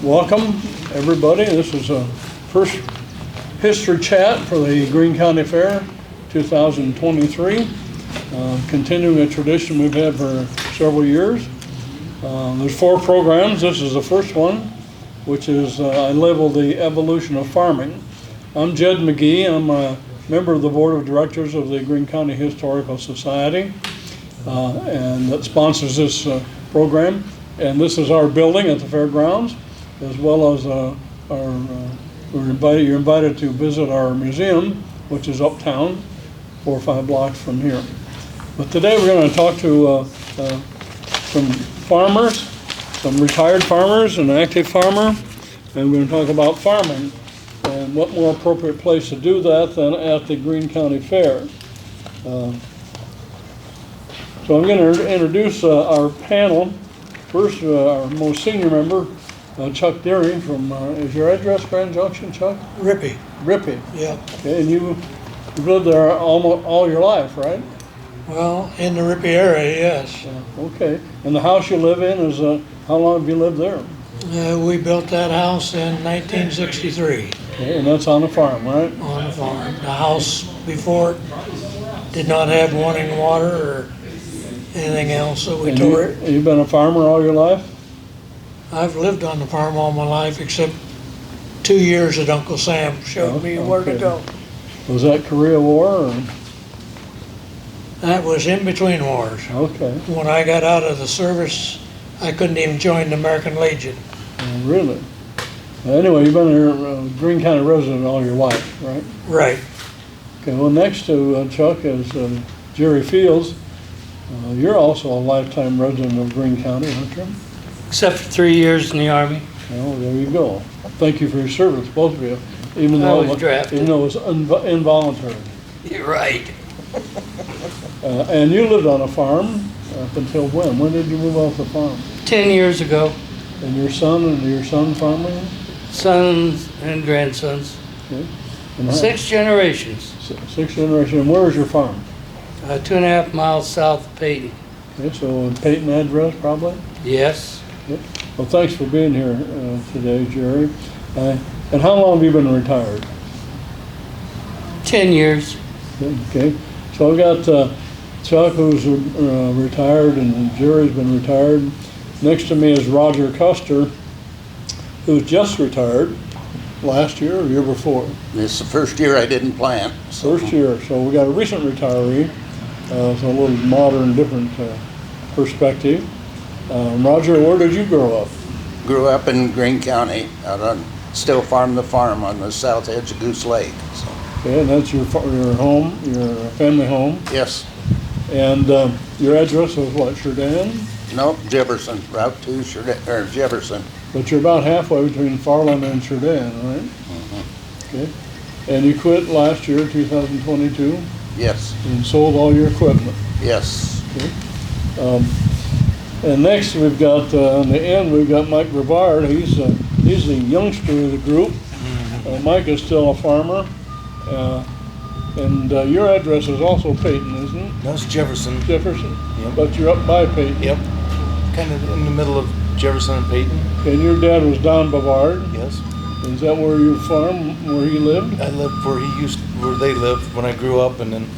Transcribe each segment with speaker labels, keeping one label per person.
Speaker 1: Welcome, everybody. This is a first history chat for the Greene County Fair 2023. Continuing a tradition we've had for several years. There's 4 programs. This is the first one, which is I labeled the evolution of farming. I'm Jed McGee. I'm a member of the board of directors of the Greene County Historical Society, and that sponsors this program. And this is our building at the fairgrounds, as well as you're invited to visit our museum, which is uptown, 4 or 5 blocks from here. But today we're going to talk to some farmers, some retired farmers, an active farmer, and we're going to talk about farming. And what more appropriate place to do that than at the Greene County Fair. So I'm going to introduce our panel. First, our most senior member, Chuck Derry from, is your address Grand Junction, Chuck?
Speaker 2: Rippey.
Speaker 1: Rippey.
Speaker 2: Yeah.
Speaker 1: Okay, and you've lived there almost all your life, right?
Speaker 2: Well, in the Rippey area, yes.
Speaker 1: Okay, and the house you live in is, how long have you lived there?
Speaker 2: We built that house in 1963.
Speaker 1: Okay, and that's on the farm, right?
Speaker 2: On the farm. The house before did not have running water or anything else, so we tore it.
Speaker 1: You've been a farmer all your life?
Speaker 2: I've lived on the farm all my life, except 2 years that Uncle Sam showed me where to go.
Speaker 1: Was that Korea War? Or?
Speaker 2: That was in between wars.
Speaker 1: Okay.
Speaker 2: When I got out of the service, I couldn't even join the American Legion.
Speaker 1: Really? Anyway, you've been a Greene County resident all your life, right?
Speaker 2: Right.
Speaker 1: Okay, well, next to Chuck is Jerry Fields. You're also a lifetime resident of Greene County, aren't you?
Speaker 3: Except for 3 years in the Army.
Speaker 1: Well, there you go. Thank you for your service, both of you. Even
Speaker 3: I
Speaker 1: though
Speaker 3: was drafted.
Speaker 1: Even though it was involuntary.
Speaker 3: You're right.
Speaker 1: And you lived on a farm up until when? When did you move off the farm?
Speaker 3: 10 years ago.
Speaker 1: And your son farming?
Speaker 3: Sons and grandsons.
Speaker 1: Okay. And
Speaker 3: 6 generations.
Speaker 1: 6 generations. And where is your farm?
Speaker 3: 2.5 miles south of Peyton.
Speaker 1: Okay, so Peyton address probably?
Speaker 3: Yes.
Speaker 1: Okay. Well, thanks for being here today, Jerry. And how long have you been retired?
Speaker 3: 10 years.
Speaker 1: Okay. So I've got Chuck, who's retired, and Jerry's been retired. Next to me is Roger Custer, who's just retired last year or year before?
Speaker 4: This is the first year I didn't plant.
Speaker 1: First year. So we got a recent retiree. So a little modern, different perspective. Roger, where did you grow up?
Speaker 4: Grew up in Greene County, still farm the farm on the south edge of Goose Lake. So.
Speaker 1: Okay, and that's your home, your family home.
Speaker 4: Yes.
Speaker 1: And your address was what, Sheridan?
Speaker 4: Nope, Jefferson, Route 2, Jefferson.
Speaker 1: But you're about halfway between Farland and Sheridan, right?
Speaker 4: Mm-hmm.
Speaker 1: Okay. And you quit last year, 2022?
Speaker 4: Yes.
Speaker 1: And sold all your equipment?
Speaker 4: Yes.
Speaker 1: Okay. And next we've got, on the end, we've got Mike Brevard. He's the youngster of the group. Mike is still a farmer. And your address is also Peyton, isn't it?
Speaker 5: No, it's Jefferson.
Speaker 1: Jefferson?
Speaker 5: Yep.
Speaker 1: But you're up by Peyton?
Speaker 5: Yep. Kind of in the middle of Jefferson and Peyton.
Speaker 1: And your dad was Don Bavard?
Speaker 5: Yes.
Speaker 1: Is that where you farm, where he lived?
Speaker 5: I lived where they lived when I grew up, and then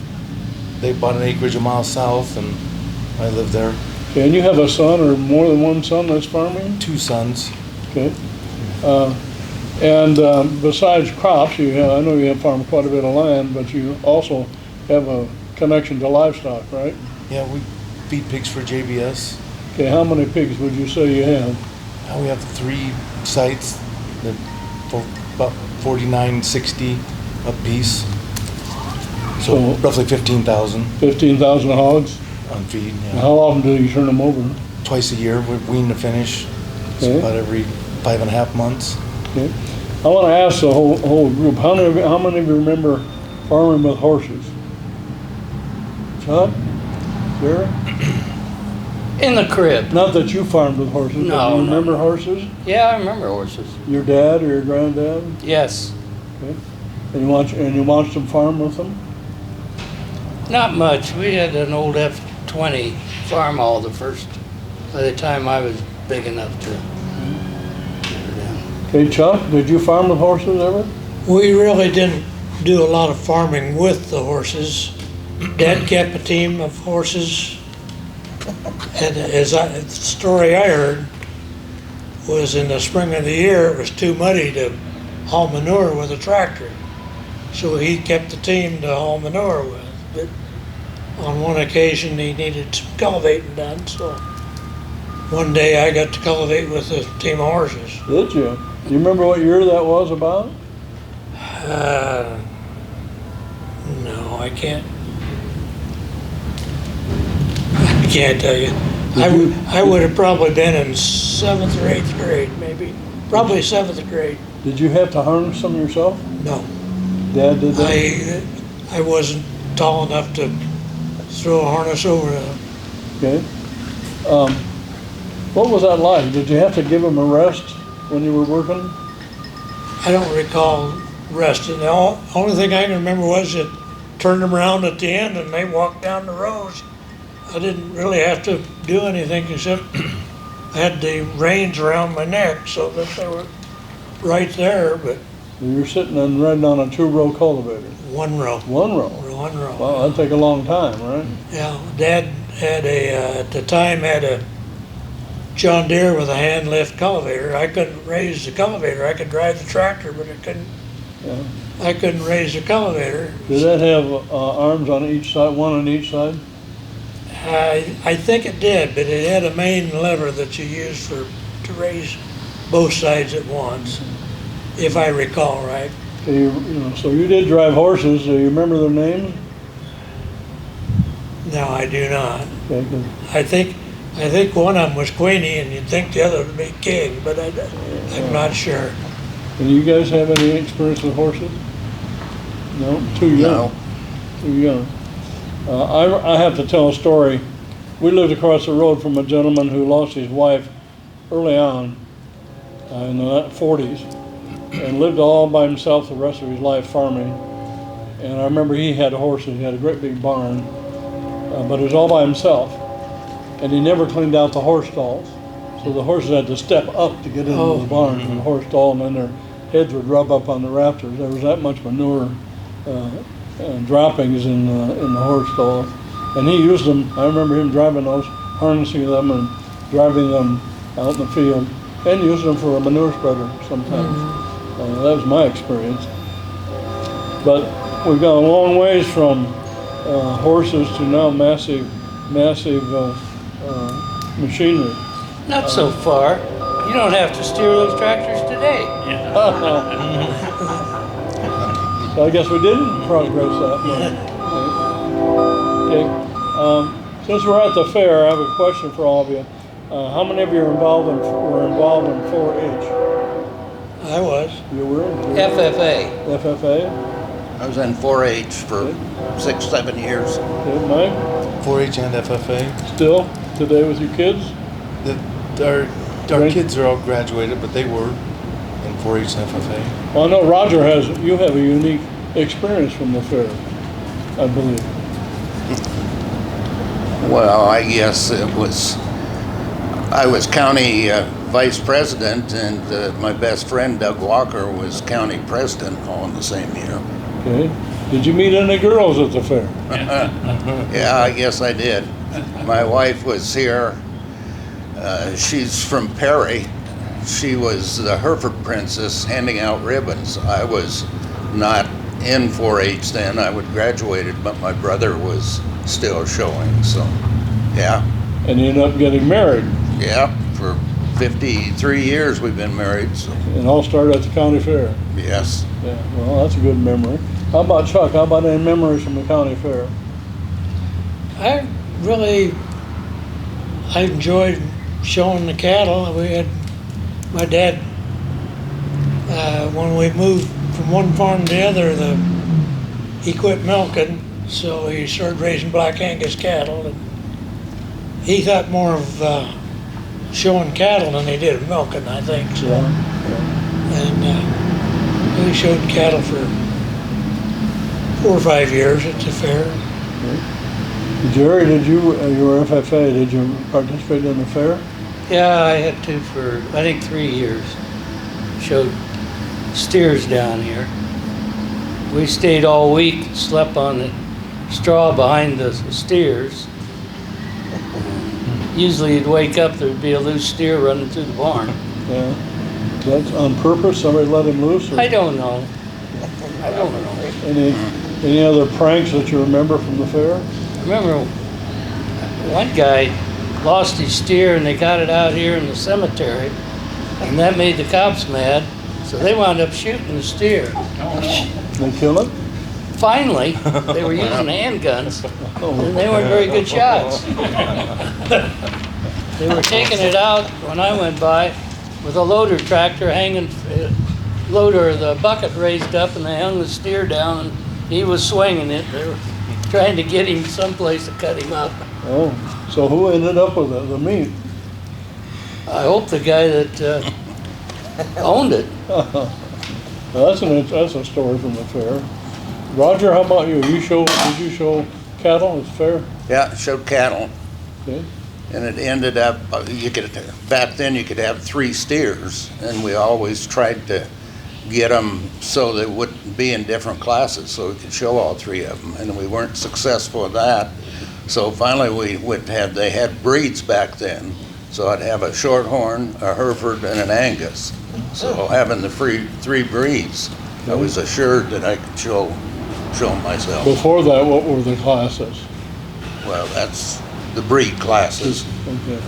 Speaker 5: they bought an acreage a mile south, and I lived there.
Speaker 1: Okay, and you have a son or more than one son that's farming?
Speaker 5: 2 sons.
Speaker 1: Okay. And besides crops, I know you have farmed quite a bit of land, but you also have a connection to livestock, right?
Speaker 5: Yeah, we feed pigs for JBS.
Speaker 1: Okay, how many pigs would you say you have?
Speaker 5: Now we have 3 sites, for about 49, 60 a piece. So roughly 15,000.
Speaker 1: 15,000 hogs?
Speaker 5: On feed, yeah.
Speaker 1: And how often do you turn them over?
Speaker 5: Twice a year, we wean to finish. So
Speaker 1: Okay.
Speaker 5: about every 5.5 months.
Speaker 1: Okay. I want to ask the whole group, how many of you remember farming with horses? Chuck? Sarah?
Speaker 3: In the crib.
Speaker 1: Not that you farmed with horses, but
Speaker 3: No,
Speaker 1: you
Speaker 3: no.
Speaker 1: remember horses?
Speaker 3: Yeah, I remember horses.
Speaker 1: Your dad or your granddad?
Speaker 3: Yes.
Speaker 1: Okay. And you watched them farm with them?
Speaker 3: Not much. We had an old F-20 farm all by the time I was big enough to.
Speaker 1: Okay, Chuck, did you farm with horses ever?
Speaker 2: We really didn't do a lot of farming with the horses. Dad kept a team of horses, and the story I heard was in the spring of the year, it was too muddy to haul manure with a tractor. So he kept the team to haul manure with. But on one occasion, he needed some cultivating done, so one day I got to cultivate with a team of horses.
Speaker 1: Did you? Do you remember what year that was about?
Speaker 2: No, I can't. I can't tell you. I would have probably been in 7th or 8th grade, maybe. Probably 7th grade.
Speaker 1: Did you have to harness them yourself?
Speaker 2: No.
Speaker 1: Dad did that?
Speaker 2: I wasn't tall enough to throw a harness over them.
Speaker 1: Okay. What was that like? Did you have to give them a rest when you were working?
Speaker 2: I don't recall resting. The only thing I can remember was it turned them around at the end and they walked down the rows. I didn't really have to do anything except I had the reins around my neck so that they were right there, but
Speaker 1: You were sitting and riding on a 2-row cultivator.
Speaker 2: one row.
Speaker 1: One row?
Speaker 2: One row.
Speaker 1: Wow, that'd take a long time, right?
Speaker 2: Yeah, Dad had at the time had a John Deere with a hand lift cultivator. I couldn't raise the cultivator. I could drive the tractor, but
Speaker 1: Yeah.
Speaker 2: I couldn't raise the cultivator.
Speaker 1: Did that have arms on each side, one on each side?
Speaker 2: I think it did, but it had a main lever that you used to raise both sides at once, if I recall right.
Speaker 1: So you did drive horses. Do you remember their names?
Speaker 2: No, I do not.
Speaker 1: Okay, 'cause
Speaker 2: I think one of them was Queenie, and you'd think the other would be King, but I'm not sure.
Speaker 1: And you guys have any experience with horses? No? Too young?
Speaker 4: No.
Speaker 1: Too young. I have to tell a story. We lived across the road from a gentleman who lost his wife early on in the 40s and lived all by himself the rest of his life farming. And I remember he had horses. He had a great big barn, but it was all by himself. And he never cleaned out the horse stalls. So the horses had to step up to get into the barn from the horse stall, and then their heads would rub up on the rafters. There was that much manure droppings in the horse stalls. And he used them. I remember him driving those, harnessing them and driving them out in the field, and using them for a manure spreader sometimes. That was my experience. But we've got a long ways from horses to now massive machinery.
Speaker 3: Not so far. You don't have to steer those tractors today.
Speaker 1: So I guess we didn't progress that much. Okay. Since we're at the fair, I have a question for all of you. How many of you were involved in 4-H?
Speaker 2: I was.
Speaker 1: You were?
Speaker 3: FFA.
Speaker 1: FFA?
Speaker 4: I was in 4-H for 6-7 years.
Speaker 1: Okay, Mike?
Speaker 5: 4-H and FFA.
Speaker 1: Still today with your kids?
Speaker 5: Our
Speaker 1: Right.
Speaker 5: kids are all graduated, but they were in 4-H and FFA.
Speaker 1: Well, I know Roger you have a unique experience from the fair, I believe.
Speaker 4: Well, I guess I was county vice president, and my best friend Doug Walker was county president all in the same year.
Speaker 1: Okay. Did you meet any girls at the fair?
Speaker 4: Yeah, I guess I did. My wife was here. She's from Perry. She was the Hereford Princess handing out ribbons. I was not in 4-H then. I would graduated, but my brother was still showing. So, yeah.
Speaker 1: And you ended up getting married.
Speaker 4: Yeah, for 53 years we've been married. So,
Speaker 1: And all started at the county fair.
Speaker 4: yes.
Speaker 1: Yeah, well, that's a good memory. How about Chuck? How about any memories from the county fair?
Speaker 2: I enjoyed showing the cattle. We had my dad, when we moved from one farm to the other, he quit milking, so he started raising Black Angus cattle. And he thought more of showing cattle than he did of milking, I think. So, and we showed cattle for 4 or 5 years at the fair.
Speaker 1: Jerry, you were FFA, did you participate in the fair?
Speaker 3: Yeah, I had to for, I think, 3 years. showed steers down here. We stayed all week, slept on the straw behind the steers. Usually you'd wake up, there'd be a loose steer running through the barn.
Speaker 1: Yeah. That's on purpose, somebody let him loose? Or
Speaker 3: I don't know. I don't know.
Speaker 1: any other pranks that you remember from the fair?
Speaker 3: I remember one guy lost his steer and they got it out here in the cemetery, and that made the cops mad, so they wound up shooting the steer.
Speaker 1: They kill it?
Speaker 3: Finally, they were using handguns,
Speaker 1: Oh.
Speaker 3: and they weren't very good shots. They were taking it out when I went by with a loader tractor hanging, the bucket raised up, and they hung the steer down, and he was swinging it. They were trying to get him someplace to cut him up.
Speaker 1: Oh, so who ended up with it, the meat?
Speaker 3: I hope the guy that owned it.
Speaker 1: Well, that's a story from the fair. Roger, how about you? Did you show cattle at the fair?
Speaker 4: Yeah, showed cattle,
Speaker 1: Okay.
Speaker 4: and it ended up, back then you could have 3 steers, and we always tried to get them so they wouldn't be in different classes, so we could show all 3 of them, and we weren't successful at that. So finally they had breeds back then, so I'd have a Shorthorn, a Hereford, and an Angus. So having the 3 breeds, I was assured that I could show them myself.
Speaker 1: Before that, what were the classes?
Speaker 4: Well, that's the breed classes.
Speaker 1: Okay.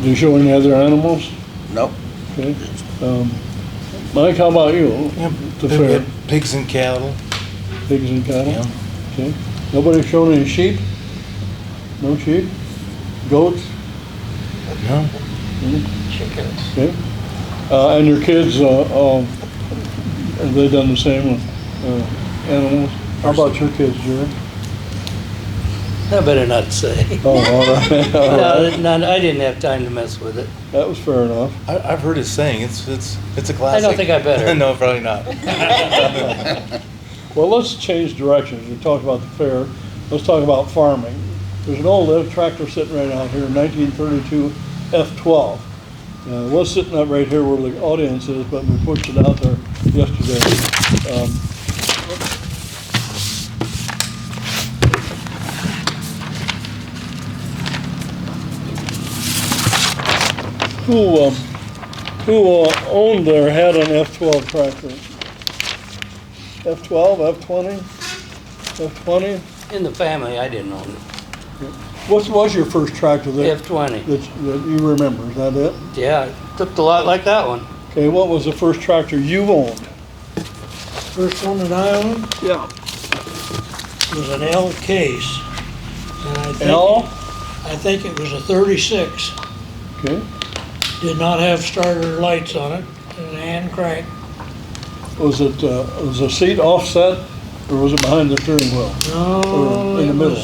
Speaker 1: Do you show any other animals?
Speaker 4: Nope.
Speaker 1: Okay. Mike, how about you? The fair,
Speaker 5: Pigs and cattle.
Speaker 1: pigs and cattle?
Speaker 5: Yeah.
Speaker 1: Okay. Nobody showed any sheep? No sheep? Goats?
Speaker 5: No.
Speaker 1: Okay. And your kids, have they done the same with animals? How about your kids, Jerry?
Speaker 3: I better not say.
Speaker 1: Oh, all right. All right.
Speaker 3: No, I didn't have time to mess with it.
Speaker 1: That was fair enough.
Speaker 5: I've heard his saying. It's a
Speaker 3: I
Speaker 5: classic.
Speaker 3: don't think I better.
Speaker 5: No, probably not.
Speaker 1: Well, let's change directions. We talked about the fair. Let's talk about farming. There's an old lift tractor sitting right out here, 1932 F12. It was sitting up right here where the audience is, but we pushed it out there yesterday. Who owned or had an F12 tractor? F12, F20, F20?
Speaker 3: In the family, I didn't own it.
Speaker 1: What was your first tractor that
Speaker 3: F20.
Speaker 1: you remember? Is that it?
Speaker 3: Yeah, it looked a lot like that one.
Speaker 1: Okay, what was the first tractor you owned?
Speaker 2: First one that I owned
Speaker 1: Yeah.
Speaker 2: was an L case. And I think it was a 36.
Speaker 1: Okay.
Speaker 2: Did not have starter lights on it, and a hand crank.
Speaker 1: Was the seat offset or was it behind the steering wheel?
Speaker 2: No,
Speaker 1: Or in the middle?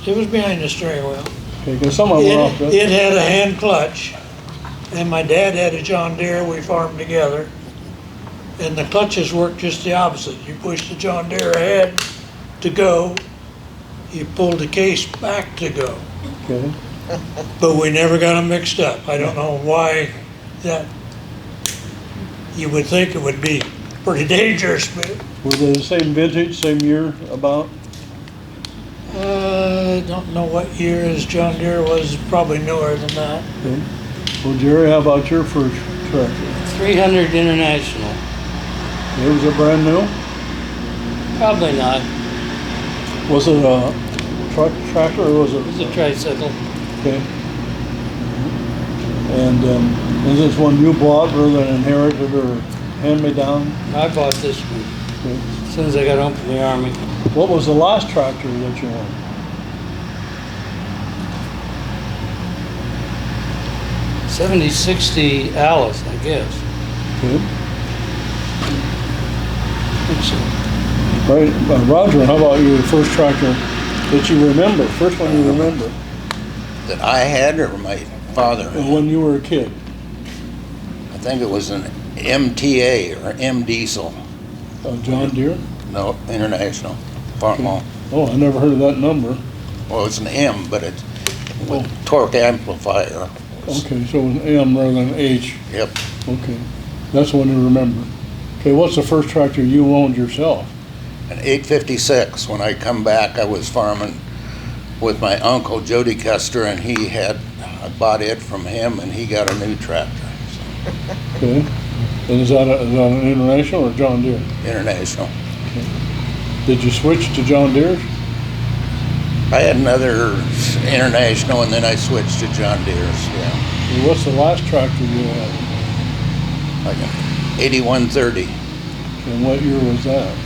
Speaker 2: It was behind the steering wheel.
Speaker 1: Okay, because some of them were off.
Speaker 2: It had a hand clutch, and my dad had a John Deere. We farmed together, and the clutches worked just the opposite. You push the John Deere ahead to go, you pull the case back to go.
Speaker 1: Okay.
Speaker 2: But we never got them mixed up. I don't know why that. You would think it would be pretty dangerous, but
Speaker 1: Were they the same vintage, same year about?
Speaker 2: I don't know what year his John Deere was. Probably newer than that.
Speaker 1: Okay. Well, Jerry, how about your first tractor?
Speaker 3: 300 International.
Speaker 1: It was a brand new?
Speaker 3: Probably not.
Speaker 1: Was it a tractor or was
Speaker 3: It was
Speaker 1: it?
Speaker 3: a tricycle.
Speaker 1: Okay. And is this one you bought rather than inherited or hand-me-down?
Speaker 3: I bought this one
Speaker 1: Okay.
Speaker 3: as soon as I got home from the Army.
Speaker 1: What was the last tractor that you owned?
Speaker 3: '60 Alice, I guess.
Speaker 1: Okay.
Speaker 3: I think so.
Speaker 1: Right, Roger, how about your first tractor that you remember, first one you remember,
Speaker 4: That I had, or my father?
Speaker 1: when you were a kid?
Speaker 4: I think it was an MTA or M Diesel.
Speaker 1: John Deere?
Speaker 4: No, International Farmall.
Speaker 1: Oh, I never heard of that number.
Speaker 4: Well, it's an M, but it's with torque amplifier. was.
Speaker 1: Okay, so it was M rather than H.
Speaker 4: Yep.
Speaker 1: Okay, that's the one you remember. Okay, what's the first tractor you owned yourself?
Speaker 4: An 856. When I come back, I was farming with my uncle, Jody Custer, and I bought it from him, and he got a new tractor.
Speaker 1: Okay, and is that an International or John Deere?
Speaker 4: International.
Speaker 1: Did you switch to John Deere?
Speaker 4: I had another International, and then I switched to John Deere's, yeah.
Speaker 1: And what's the last tractor you had?
Speaker 4: Like an 8130.
Speaker 1: And what year was that?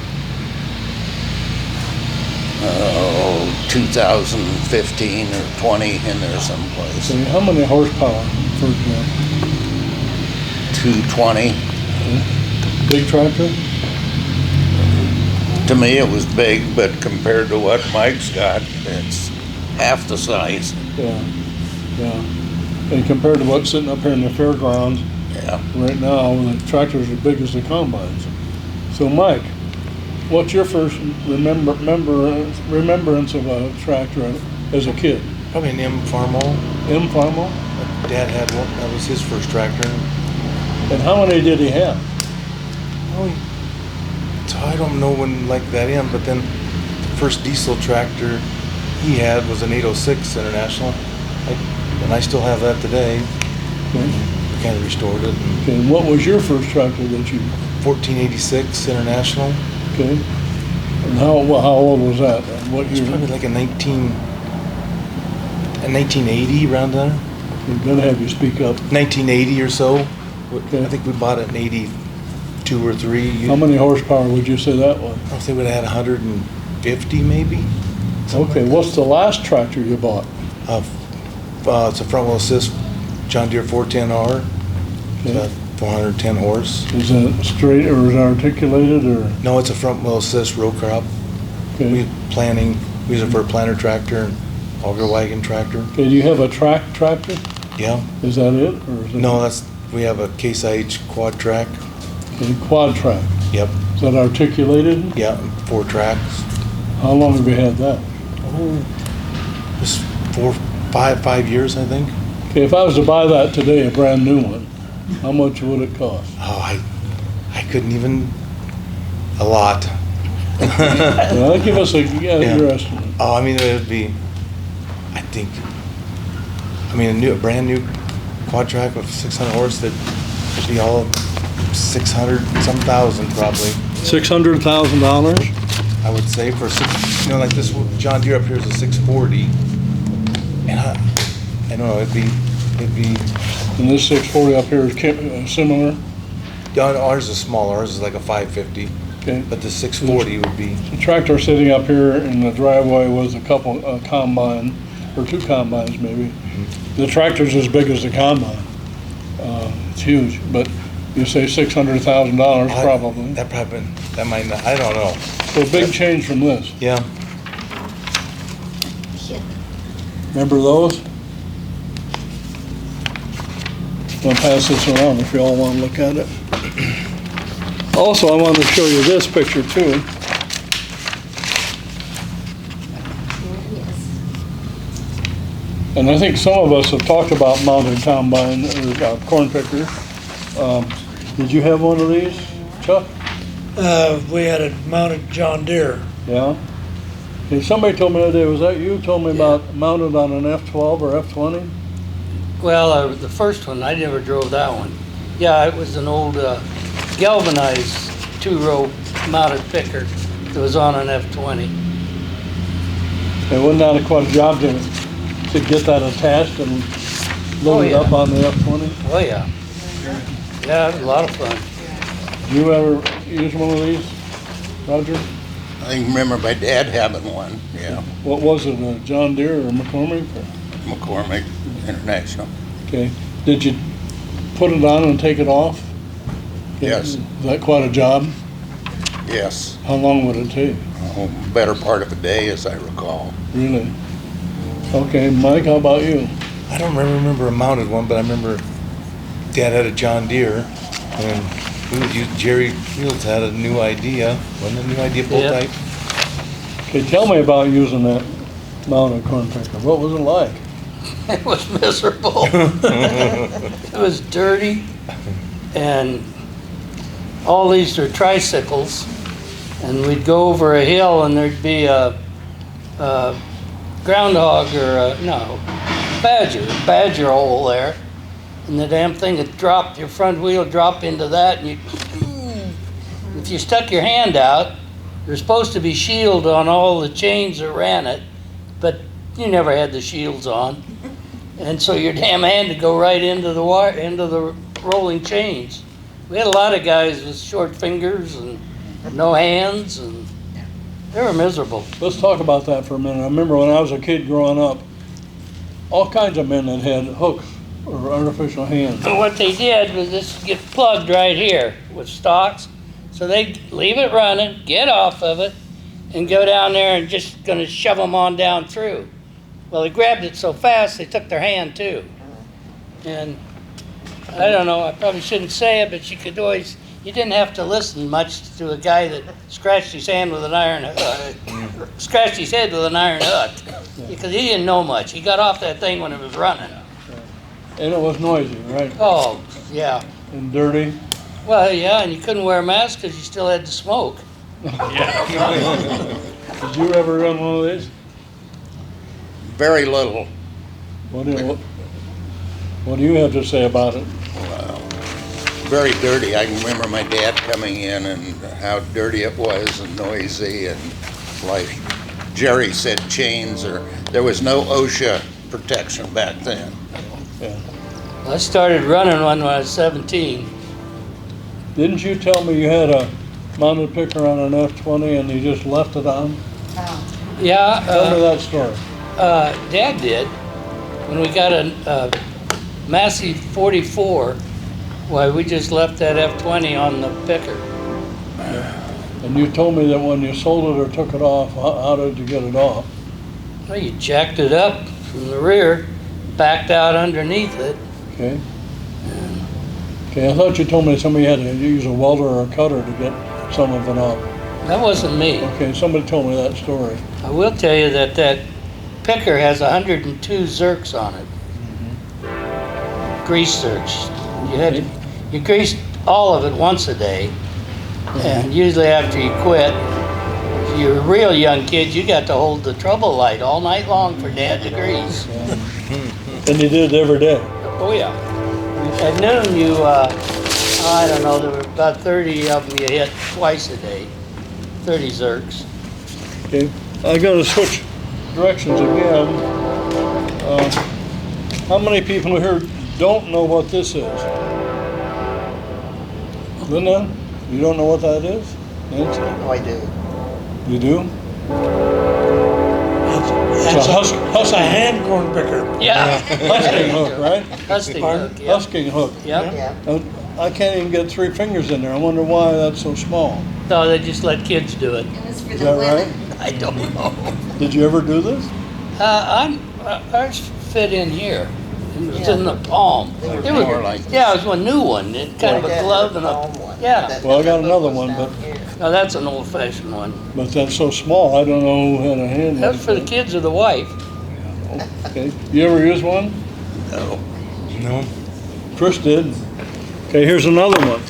Speaker 4: 2015 or 20 in there someplace.
Speaker 1: Okay, how many horsepower, for example?
Speaker 4: 220.
Speaker 1: Big tractor?
Speaker 4: To me, it was big, but compared to what Mike's got, it's half the size.
Speaker 1: Yeah, yeah. And compared to what's sitting up here in the fairgrounds,
Speaker 4: Yeah.
Speaker 1: right now, the tractors are big as the combines. So Mike, what's your first remembrance of a tractor as a kid?
Speaker 5: Probably an M Farmo.
Speaker 1: M Farmo?
Speaker 5: Dad had one, that was his first tractor.
Speaker 1: And how many did he have?
Speaker 5: Oh, so I don't know when like that M, but then the first diesel tractor he had was an 806 International. And I still have that today.
Speaker 1: Okay.
Speaker 5: Kind of restored it. And
Speaker 1: Okay, and what was your first tractor that you,
Speaker 5: 1486 International.
Speaker 1: okay? And how old was that? What
Speaker 5: It's
Speaker 1: year?
Speaker 5: probably like a 1980 around there.
Speaker 1: We're gonna have you speak up.
Speaker 5: 1980 or so.
Speaker 1: Okay.
Speaker 5: I think we bought it in 82 or 3.
Speaker 1: How many horsepower would you say that was?
Speaker 5: I think we'd have had 150 maybe.
Speaker 1: Okay, what's the last tractor you bought?
Speaker 5: It's a front wheel assist John Deere 410R. It's
Speaker 1: Okay.
Speaker 5: got 410 horse.
Speaker 1: Is it straight or is it articulated or?
Speaker 5: No, it's a front wheel assist row crop. We
Speaker 1: Okay,
Speaker 5: use it for a planter tractor and auger wagon tractor.
Speaker 1: okay, do you have a tractor?
Speaker 5: Yeah.
Speaker 1: Is that it or is it?
Speaker 5: No, we have a Case IH quad track.
Speaker 1: Okay, quad track.
Speaker 5: Yep.
Speaker 1: Is that articulated?
Speaker 5: Yeah, 4 tracks.
Speaker 1: How long have you had that?
Speaker 5: Just 5 years, I think.
Speaker 1: Okay, if I was to buy that today, a brand new one, how much would it cost?
Speaker 5: Oh, I couldn't even, a lot.
Speaker 1: Well, give us your estimate.
Speaker 5: Oh, I mean, it would be, a brand new quad track with 600 horse, that'd be all 600 some thousand probably.
Speaker 1: $600,000?
Speaker 5: I would say for like this John Deere up here is a 640. And I don't know, it'd be,
Speaker 1: And this 640 up here is similar?
Speaker 5: ours is smaller, ours is like a 550.
Speaker 1: Okay.
Speaker 5: But the 640 would be,
Speaker 1: The tractor sitting up here in the driveway was a couple, combine, or 2 combines maybe. The tractor's as big as the combine. It's huge, but you say $600,000 probably.
Speaker 5: that might not, I don't know.
Speaker 1: So big change from this.
Speaker 5: Yeah.
Speaker 1: Remember those? I'll pass this around if you all want to look at it. Also, I wanted to show you this picture too. And I think some of us have talked about mounted combine or corn picker. Did you have one of these, Chuck?
Speaker 2: We had a mounted John Deere.
Speaker 1: Yeah. Okay, somebody told me the other day, was that you? Told me about mounted on an F12 or F20?
Speaker 3: Well, the first one, I never drove that one. Yeah, it was an old galvanized 2-row mounted picker that was on an F20.
Speaker 1: It wasn't that quite a job to get that attached and load it
Speaker 3: yeah.
Speaker 1: up on the F20?
Speaker 3: Oh, yeah. Yeah, it was a lot of fun.
Speaker 1: You ever use one of these, Roger?
Speaker 4: I remember my dad having one, yeah.
Speaker 1: What was it, a John Deere or McCormick?
Speaker 4: McCormick International.
Speaker 1: Okay. Did you put it on and take it off?
Speaker 4: Yes.
Speaker 1: Is that quite a job?
Speaker 4: Yes.
Speaker 1: How long would it take?
Speaker 4: Better part of a day, as I recall.
Speaker 1: Really? Okay, Mike, how about you?
Speaker 5: I don't remember a mounted one, but I remember Dad had a John Deere, and we would use, Jerry Fields had a new idea, wasn't it a new idea pull
Speaker 3: Yeah.
Speaker 5: type?
Speaker 1: Okay, tell me about using that mounted corn picker. What was it like?
Speaker 3: It was miserable. It was dirty, and all these are tricycles, and we'd go over a hill, and there'd be a groundhog or badger hole there, and the damn thing had dropped, your front wheel dropped into that, and if you stuck your hand out, there's supposed to be shield on all the chains that ran it, but you never had the shields on, and so your damn hand would go right into the wire, into the rolling chains. We had a lot of guys with short fingers and no hands, and they were miserable.
Speaker 1: Let's talk about that for a minute. I remember when I was a kid growing up, all kinds of men that had hooks or artificial hands.
Speaker 3: And what they did was this get plugged right here with stocks, so they'd leave it running, get off of it, and go down there and just gonna shove them on down through. Well, they grabbed it so fast, they took their hand too. And I don't know, I probably shouldn't say it, but you didn't have to listen much to a guy that scratched his hand with an iron, scratched his head with an iron hook, because he didn't know much. He got off that thing when it was running.
Speaker 1: And it was noisy, right?
Speaker 3: Oh, yeah.
Speaker 1: And dirty.
Speaker 3: Well, yeah, and you couldn't wear a mask because you still had to smoke.
Speaker 1: Did you ever run one of these?
Speaker 4: Very little.
Speaker 1: What do you have to say about it?
Speaker 4: Very dirty. I can remember my dad coming in and how dirty it was and noisy, and like Jerry said, chains, or there was no OSHA protection back then.
Speaker 1: Yeah.
Speaker 3: I started running one when I was 17.
Speaker 1: Didn't you tell me you had a mounted picker on an F-20 and you just left it on?
Speaker 3: Yeah.
Speaker 1: Tell me that story.
Speaker 3: Dad did. When we got a Massey 44, why we just left that F-20 on the picker.
Speaker 1: And you told me that when you sold it or took it off, how did you get it off?
Speaker 3: Well, you jacked it up from the rear, backed out underneath it.
Speaker 1: Okay. Okay, I thought you told me somebody had to use a welder or a cutter to get some of it off.
Speaker 3: That wasn't me.
Speaker 1: Okay, somebody told me that story.
Speaker 3: I will tell you that that picker has 102 zerks on it. Grease zerks. You greased all of it once a day, and usually after you quit, if you're a real young kid, you got to hold the trouble light all night long for Dad to grease.
Speaker 1: And you did it every day?
Speaker 3: Oh yeah. At noon I don't know, there were about 30 of them you hit twice a day, 30 zerks.
Speaker 1: Okay, I gotta switch directions again. How many people here don't know what this is? Linda, you don't know what that is? Nancy?
Speaker 6: Oh, I do.
Speaker 1: You do?
Speaker 2: That's
Speaker 1: It's
Speaker 2: a hand corn picker.
Speaker 3: Yeah.
Speaker 1: husking hook, right?
Speaker 3: Husking hook, yeah.
Speaker 1: Husking hook.
Speaker 3: Yep.
Speaker 6: Yeah.
Speaker 1: I can't even get 3 fingers in there. I wonder why that's so small.
Speaker 3: No, they just let kids do it.
Speaker 7: It was for
Speaker 1: Is
Speaker 7: the
Speaker 1: that
Speaker 7: women.
Speaker 1: right?
Speaker 3: I don't know.
Speaker 1: Did you ever do this?
Speaker 3: Ours fit in here. It was
Speaker 6: Yeah.
Speaker 3: in the palm.
Speaker 6: They were
Speaker 3: It was,
Speaker 4: more like
Speaker 3: yeah, it was a new one. It kind of
Speaker 6: My
Speaker 3: a
Speaker 6: dad
Speaker 3: glove
Speaker 6: had
Speaker 3: and
Speaker 6: palm
Speaker 3: a,
Speaker 6: one.
Speaker 3: yeah.
Speaker 6: That-
Speaker 1: Well, I got
Speaker 6: that
Speaker 1: another
Speaker 6: was
Speaker 1: one,
Speaker 6: down
Speaker 1: but-
Speaker 6: here.
Speaker 3: No, that's an old-fashioned one.
Speaker 1: But that's so small, I don't know who had a hand.
Speaker 3: That's
Speaker 1: like
Speaker 3: for the
Speaker 1: that.
Speaker 3: kids or the wife.
Speaker 1: Okay. You ever use one?
Speaker 4: No.
Speaker 5: No.
Speaker 1: Chris did. Okay, here's another one.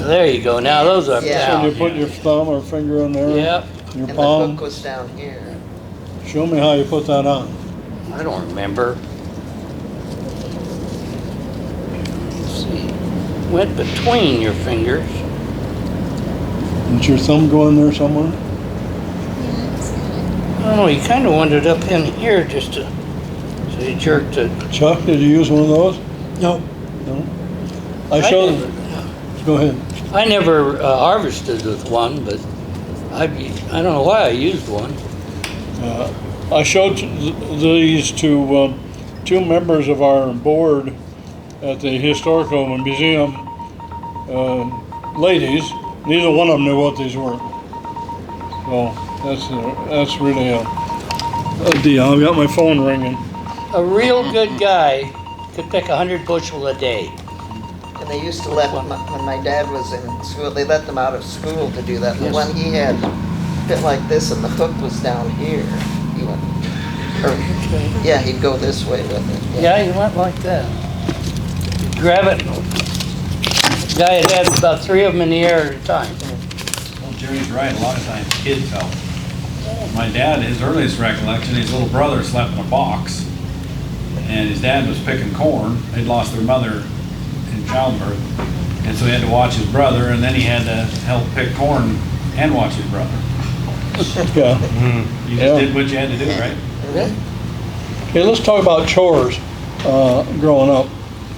Speaker 3: There you go. Now those are
Speaker 6: Yeah.
Speaker 1: So you
Speaker 3: down.
Speaker 1: put your thumb or finger in there?
Speaker 3: Yep.
Speaker 1: Your
Speaker 6: And the
Speaker 1: palm?
Speaker 6: hook was down here.
Speaker 1: Show me how you put that on.
Speaker 3: I don't remember. Let's see. Went between your fingers.
Speaker 1: Did your thumb go in there somewhere?
Speaker 7: Yeah, it's good.
Speaker 3: I don't know. You kind of wanted up in here just to. So you jerked it.
Speaker 1: Chuck, did you use one of those?
Speaker 2: No,
Speaker 1: No? I showed, go ahead.
Speaker 3: I never harvested with one, but I don't know why I used one.
Speaker 1: I showed these to 2 members of our board at the Historical Museum, ladies. Neither one of them knew what these were. So that's really a deal. I've got my phone ringing.
Speaker 3: A real good guy could pick 100 bushel a day.
Speaker 6: And they used to let, when my dad was in school, they let them out of school to do that. The
Speaker 3: Yes.
Speaker 6: one he had fit like this and the hook was down here. He went Or,
Speaker 3: Okay.
Speaker 6: yeah, he'd go this way with it.
Speaker 3: Yeah, he went like that. Grab it. Guy had about 3 of them in the air at a time.
Speaker 8: Well, Jerry's right, a lot of times kids help. My dad, his earliest recollection, his little brother slept in a box, and his dad was picking corn. They'd lost their mother in childbirth, and so he had to watch his brother, and then he had to help pick corn and watch his brother.
Speaker 1: Yeah.
Speaker 8: You
Speaker 1: Yeah.
Speaker 8: just did what you had to do, right?
Speaker 1: Okay, let's talk about chores growing up,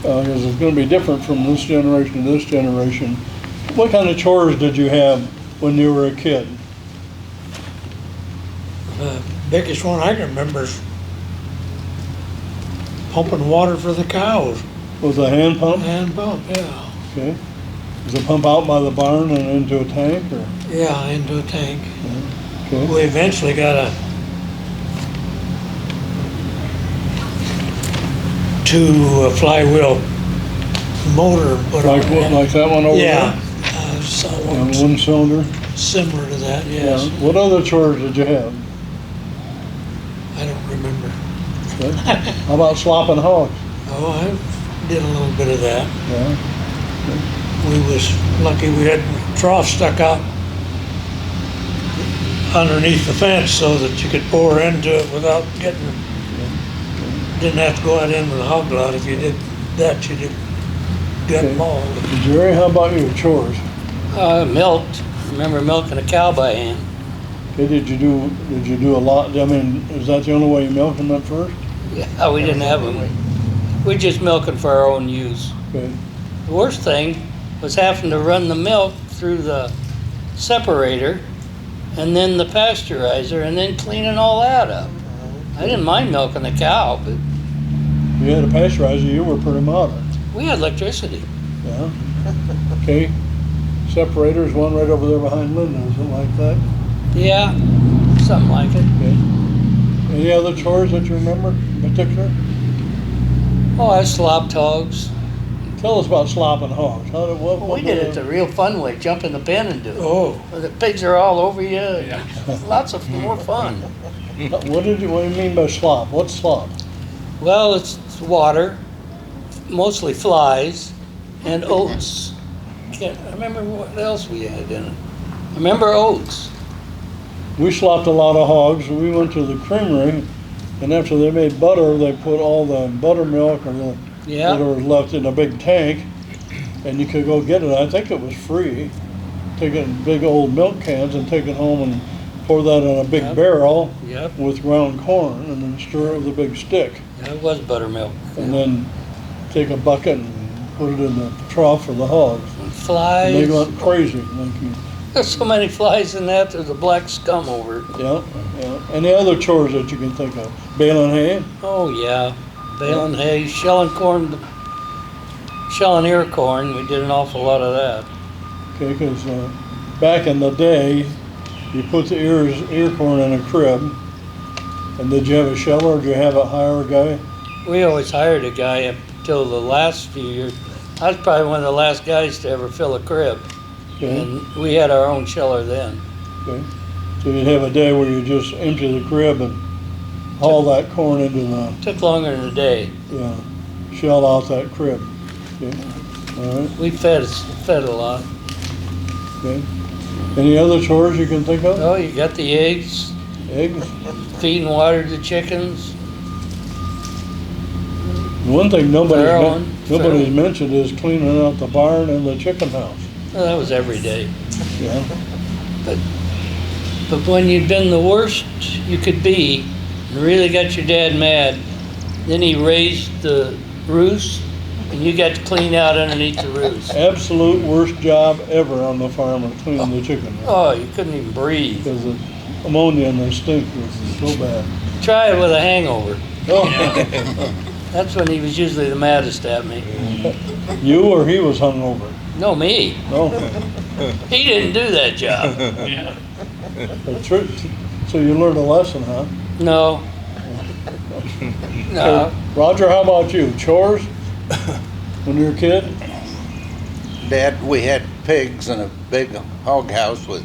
Speaker 1: because it's going to be different from this generation to this generation. What kind of chores did you have when you were a kid?
Speaker 2: Biggest one I can remember is pumping water for the cows.
Speaker 1: Was a hand pump?
Speaker 2: Hand pump, yeah.
Speaker 1: Okay. Was it pump out by the barn and into a tank, or?
Speaker 2: Yeah, into a tank.
Speaker 1: Okay.
Speaker 2: We eventually got a 2 flywheel motor put on
Speaker 1: Like
Speaker 2: it.
Speaker 1: like that one over
Speaker 2: Yeah,
Speaker 1: there?
Speaker 2: somewhat
Speaker 1: Yeah, one cylinder?
Speaker 2: similar to that,
Speaker 1: Yeah.
Speaker 2: yes.
Speaker 1: What other chores did you have?
Speaker 2: I don't remember.
Speaker 1: Okay. How about slopping hogs?
Speaker 2: Oh, I did a little bit of that.
Speaker 1: Yeah.
Speaker 2: We was lucky we had trough stuck out underneath the fence so that you could pour into it without didn't have to go out into the hog lot. If you did that, you'd get
Speaker 1: Okay.
Speaker 2: mauled.
Speaker 1: Jerry, how about you, chores?
Speaker 3: Milked. Remember milking a cow by hand.
Speaker 1: Okay, did you do a lot? I mean, is that the only way you milked them at first?
Speaker 3: Yeah, we didn't have them. We just milking for our own use.
Speaker 1: Okay.
Speaker 3: The worst thing was having to run the milk through the separator and then the pasteurizer and then cleaning all that up. I didn't mind milking the cow, but
Speaker 1: You had a pasteurizer, you were pretty modern.
Speaker 3: we had electricity.
Speaker 1: Yeah. Okay. Separators, one right over there behind Linda, is it like that?
Speaker 3: Yeah, something like it.
Speaker 1: Okay. Any other chores that you remember in particular?
Speaker 3: Oh, I slopped hogs.
Speaker 1: Tell us about slopping hogs. How did, what
Speaker 3: We did it the real fun way, jump in the pen and do it.
Speaker 2: Oh,
Speaker 3: The pigs are all over you. Lots of more fun.
Speaker 1: what do you mean by slop? What's slop?
Speaker 3: Well, it's water, mostly flies, and oats. Can't I remember what else we had in it. I remember oats.
Speaker 1: We slopped a lot of hogs. We went to the creamery, and after they made butter, they put all the buttermilk or the
Speaker 3: Yeah.
Speaker 1: whatever was left in a big tank, and you could go get it. I think it was free. Take it in big old milk cans and take it home and pour that in a big
Speaker 3: Yep.
Speaker 1: barrel
Speaker 3: Yep,
Speaker 1: with ground corn, and then stir it with a big stick,
Speaker 3: that was buttermilk.
Speaker 1: and then take a bucket and put it in the trough for the hogs. And they
Speaker 3: Flies.
Speaker 1: went crazy. Like you,
Speaker 3: There's so many flies in that, there's a black scum over it.
Speaker 1: yeah, yeah. Any other chores that you can think of? Baling hay?
Speaker 3: Oh, yeah. Baling hay, shelling corn, shelling ear corn. We did an awful lot of that.
Speaker 1: Okay, because back in the day, you put the ear corn in a crib, and did you have a sheller, or did you have a hire guy?
Speaker 3: We always hired a guy up until the last few years. I was probably one of the last guys to ever fill a crib,
Speaker 1: Okay,
Speaker 3: and we had our own sheller then.
Speaker 1: okay. So you'd have a day where you just empty the crib and haul that corn into the,
Speaker 3: Took longer than a day.
Speaker 1: yeah, shell out that crib. Okay, all right,
Speaker 3: We fed a lot.
Speaker 1: okay. Any other chores you can think of?
Speaker 3: Oh, you got the eggs,
Speaker 1: Eggs?
Speaker 3: feeding water to chickens.
Speaker 1: One thing
Speaker 3: Farrowing.
Speaker 1: nobody's mentioned is cleaning out the barn and the chicken house.
Speaker 3: Well, that was every day.
Speaker 1: Yeah,
Speaker 3: But when you'd been the worst you could be, and really got your dad mad, then he raised the roost, and you got to clean out underneath the roost.
Speaker 1: absolute worst job ever on the farm of cleaning the chicken house.
Speaker 3: Oh, you couldn't even breathe.
Speaker 1: Because the ammonia and the stink was so bad.
Speaker 3: Try it with a hangover.
Speaker 1: Oh,
Speaker 3: That's when he was usually the maddest at me.
Speaker 1: you or he was hungover?
Speaker 3: No, me.
Speaker 1: No.
Speaker 3: He didn't do that job.
Speaker 1: So you learned a lesson, huh?
Speaker 3: No. No.
Speaker 1: Roger, how about you? Chores when you were a kid?
Speaker 4: Dad, we had pigs in a big hog house with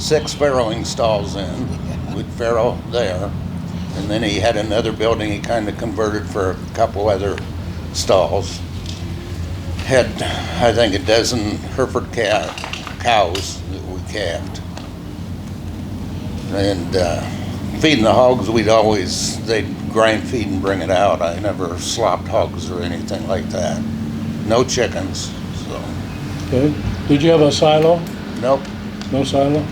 Speaker 4: 6 farrowing stalls in. We'd farrow there. And then he had another building he kind of converted for a couple other stalls. Had, I think, a dozen Hereford cows that we calved. And feeding the hogs, they'd grind feed and bring it out. I never slopped hogs or anything like that. No chickens, so.
Speaker 1: Okay. Did you have a silo?
Speaker 4: Nope.
Speaker 1: No silo?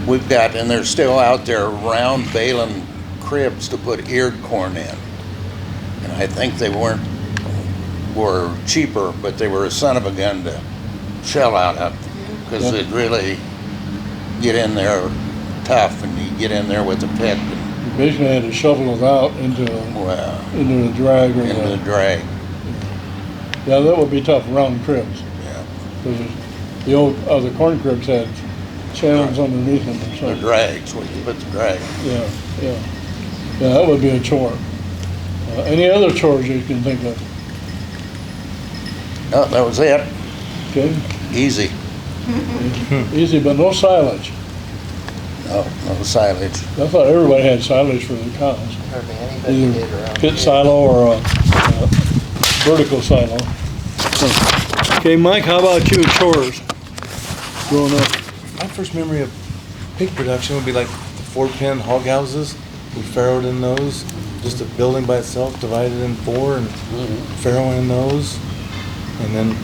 Speaker 4: We've got, and they're still out there, round baling cribs to put eared corn in. And I think they were cheaper, but they were a son of a gun to shell out of, because
Speaker 1: Yep.
Speaker 4: they'd really get in there tough, and you get in there with a pick, and,
Speaker 1: You basically had to shovel it out into
Speaker 4: well,
Speaker 1: the drag or
Speaker 4: into the
Speaker 1: the,
Speaker 4: drag.
Speaker 1: yeah, that would be tough, round cribs.
Speaker 4: Yeah.
Speaker 1: Because the old, other corn cribs had channels underneath them or
Speaker 4: The
Speaker 1: something.
Speaker 4: drags, where you put the drag.
Speaker 1: Yeah, yeah. Yeah, that would be a chore. Any other chores you can think of?
Speaker 4: No, that was it.
Speaker 1: Okay,
Speaker 4: Easy.
Speaker 1: easy, but no silage.
Speaker 4: No silage.
Speaker 1: I thought everybody had silage for their cows.
Speaker 6: Hardly anybody did
Speaker 1: Either
Speaker 6: around
Speaker 1: pit
Speaker 6: here.
Speaker 1: silo or a vertical silo. Okay, Mike, how about you, chores? Growing up?
Speaker 5: My first memory of pig production would be like the 4-pen hog houses. We farrowed in those, just a building by itself, divided in 4 and farrowing in those. And then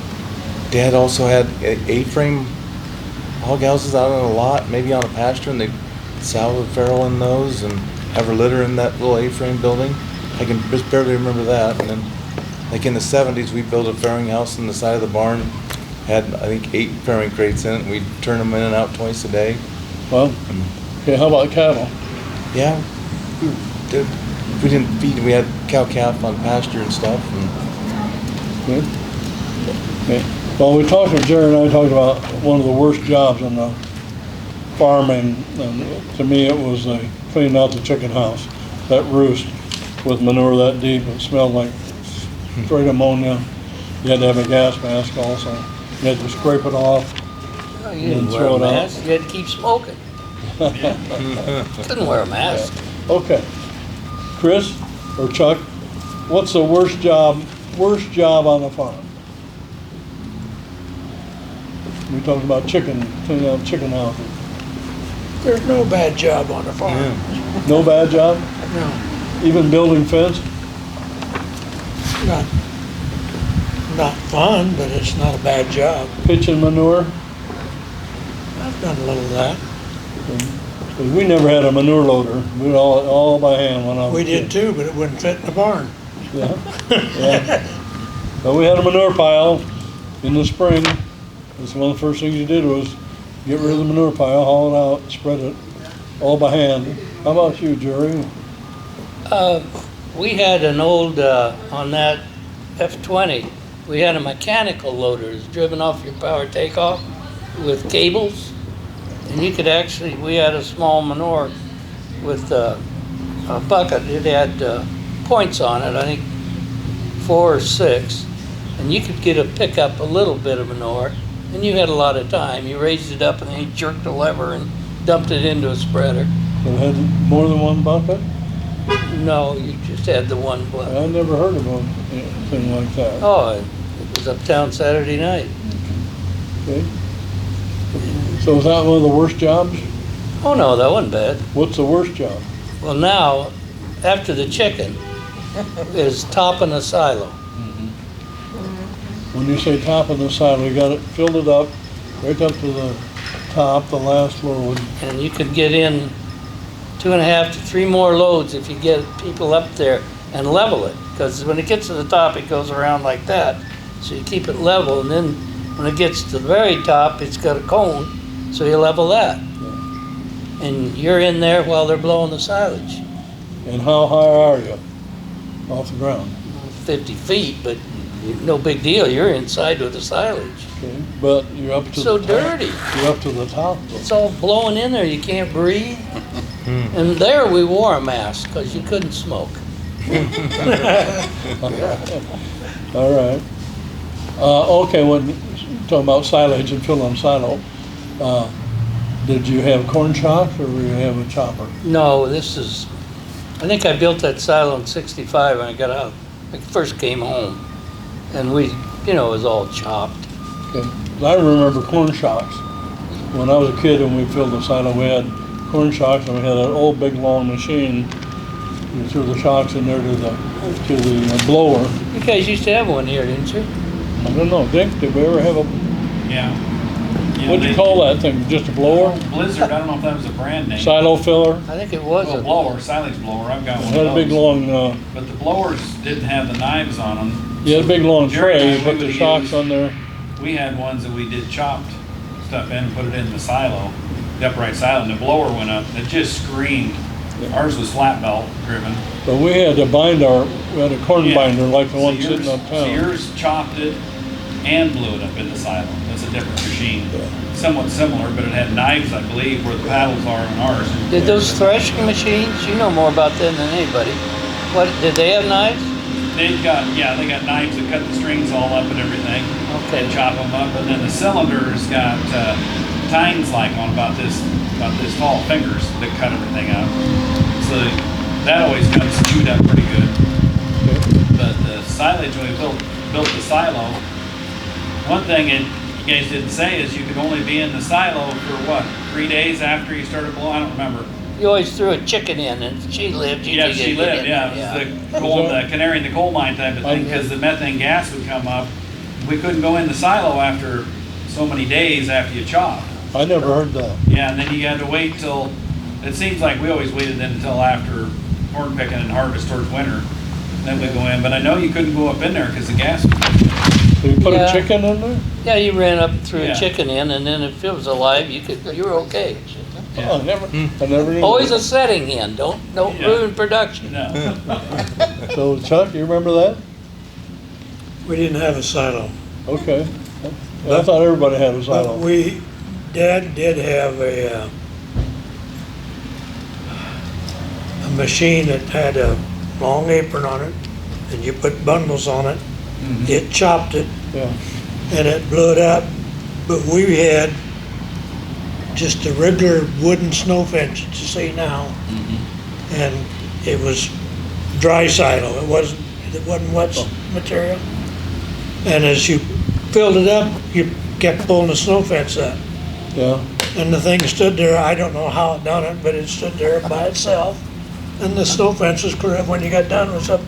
Speaker 5: Dad also had A-frame hog houses out on a lot, maybe on a pasture, and they Sal would farrow in those and have her litter in that little A-frame building. I can just barely remember that. And then, like in the 70s, we built a farrowing house on the side of the barn. Had, I think, 8 farrowing crates in it. We'd turn them in and out twice a day.
Speaker 1: Well, okay, how about cattle?
Speaker 5: Yeah, we didn't feed. We had cow-calf on pasture and stuff. And
Speaker 1: Good. Okay. Well, we talked with Jerry and I talked about one of the worst jobs in the farming, and to me it was cleaning out the chicken house, that roost with manure that deep. It smelled like straight ammonia. You had to have a gas mask also. You had to scrape it off.
Speaker 3: Oh,
Speaker 1: And
Speaker 3: you didn't wear
Speaker 1: throw
Speaker 3: a
Speaker 1: it out.
Speaker 3: mask, you had to keep smoking. Couldn't wear a mask.
Speaker 1: Okay. Chris or Chuck, what's the worst job on the farm? We talked about cleaning out chicken houses.
Speaker 2: There's no bad job on a farm.
Speaker 1: No bad job?
Speaker 2: No,
Speaker 1: Even building fence?
Speaker 2: not fun, but it's not a bad job.
Speaker 1: Pitching manure?
Speaker 2: I've done a little of that.
Speaker 1: 'Cause we never had a manure loader. We did all by hand when I was a
Speaker 2: We did
Speaker 1: kid.
Speaker 2: too, but it wouldn't fit in the barn.
Speaker 1: Yeah. Yeah. But we had a manure pile in the spring. That's one of the first things you did was get rid of the manure pile, haul it out, spread it all by hand. How about you, Jerry?
Speaker 3: We had an old, on that F-20, we had a mechanical loader that's driven off your power takeoff with cables. And you could actually, we had a small manure with a bucket. It had points on it, I think 4 or 6. And you could pick up a little bit of manure, and you had a lot of time. You raised it up and then you jerked the lever and dumped it into a spreader.
Speaker 1: So it had more than one bucket?
Speaker 3: No, you just had the one bucket.
Speaker 1: I never heard of anything like that.
Speaker 3: Oh, it was uptown Saturday night.
Speaker 1: Okay. So is that one of the worst jobs?
Speaker 3: Oh, no, that wasn't bad.
Speaker 1: What's the worst job?
Speaker 3: Well, now, after the chicken, is topping a silo.
Speaker 1: When you say top of the silo, you got it, filled it up, right up to the top, the last load.
Speaker 3: And you could get in 2.5 to 3 more loads if you get people up there and level it. Because when it gets to the top, it goes around like that. So you keep it level, and then when it gets to the very top, it's got a cone, so you level that. And you're in there while they're blowing the silage.
Speaker 1: And how high are you off the ground?
Speaker 3: 50 feet, but no big deal. You're inside with the silage.
Speaker 1: Okay, but you're up to
Speaker 3: So
Speaker 1: the top.
Speaker 3: dirty.
Speaker 1: You're up to the top.
Speaker 3: It's all blowing in there. You can't breathe. And there we wore a mask because you couldn't smoke.
Speaker 1: All right. Okay, when talking about silage and filling silo, did you have corn chocks or did you have a chopper?
Speaker 3: No, this is I think I built that silo in '65 when I got out, I first came home. And we, it was all chopped.
Speaker 1: Okay. I remember corn shocks. When I was a kid and we filled the silo, we had corn shocks and we had an old big long machine. You threw the shocks in there to the blower.
Speaker 3: You guys used to have one here, didn't you?
Speaker 1: I don't know, Dick, did we ever have a,
Speaker 8: Yeah.
Speaker 1: what'd you call that thing, just a blower?
Speaker 8: Blizzard, I don't know if that was a brand name.
Speaker 1: Silo filler?
Speaker 3: I think it was
Speaker 8: Well,
Speaker 3: a
Speaker 8: blower, silage blower, I've got
Speaker 1: It
Speaker 8: one
Speaker 1: had
Speaker 8: of
Speaker 1: a big
Speaker 8: those.
Speaker 1: long,
Speaker 8: But the blowers didn't have the knives on them.
Speaker 1: you had a big long
Speaker 8: Jerry and
Speaker 1: tray,
Speaker 8: I,
Speaker 1: you put
Speaker 8: we
Speaker 1: the
Speaker 8: would
Speaker 1: shocks
Speaker 8: use-
Speaker 1: on there.
Speaker 8: We had ones that we did chopped stuff in and put it in the silo, the upright silo, and the blower went up, and it just screamed. Ours was flat belt driven.
Speaker 1: But we had to we had a corn
Speaker 8: Yeah.
Speaker 1: binder like the
Speaker 8: So
Speaker 1: one
Speaker 8: yours-
Speaker 1: sitting
Speaker 8: So
Speaker 1: uptown.
Speaker 8: yours chopped it and blew it up in the silo. That's a different machine. Somewhat similar, but it had knives, I believe, where the paddles are on ours.
Speaker 3: Did those threshing machines, you know more about them than anybody. What, did they have knives?
Speaker 8: They got knives that cut the strings all up and everything.
Speaker 3: Okay.
Speaker 8: And chop them up, and then the cylinders got tines like on about this tall fingers that cut everything out. So that always got stewed up pretty good. But the silage, when we built the silo, one thing you guys didn't say is you could only be in the silo for what, 3 days after you started blowing? I don't remember.
Speaker 3: You always threw a chicken in and she lived. You
Speaker 8: Yeah,
Speaker 3: could
Speaker 8: she
Speaker 3: get
Speaker 8: lived,
Speaker 3: in
Speaker 8: yeah.
Speaker 3: there,
Speaker 8: It was the canary in the coal mine type of thing, because the methane gas would come up. We couldn't go in the silo after so many days after you chop.
Speaker 1: I never heard that.
Speaker 8: Yeah, and then you had to wait till, it seems like we always waited until after corn picking and harvest towards winter. Then we'd go in, but I know you couldn't go up in there because the gas was
Speaker 1: So you put
Speaker 3: Yeah.
Speaker 1: a chicken in there?
Speaker 3: Yeah, you ran up and threw
Speaker 8: Yeah.
Speaker 3: a chicken in, and then if it was alive, you were okay.
Speaker 1: Oh, I never knew.
Speaker 3: Always
Speaker 1: that.
Speaker 3: a setting hen, don't
Speaker 8: Yeah.
Speaker 3: ruin production.
Speaker 8: No.
Speaker 1: So Chuck, you remember that?
Speaker 2: We didn't have a silo.
Speaker 1: Okay. I thought everybody had a
Speaker 2: But
Speaker 1: silo.
Speaker 2: Dad did have a machine that had a long apron on it, and you put bundles on it. It chopped it,
Speaker 1: Yeah.
Speaker 2: and it blew it up. But we had just a regular wooden snow fence that you see now, and it was dry silo. It wasn't wet material. And as you filled it up, you kept pulling the snow fence up.
Speaker 1: Yeah.
Speaker 2: And the thing stood there, I don't know how it done it, but it stood there by itself. And the snow fence was correct, when you got done, was up,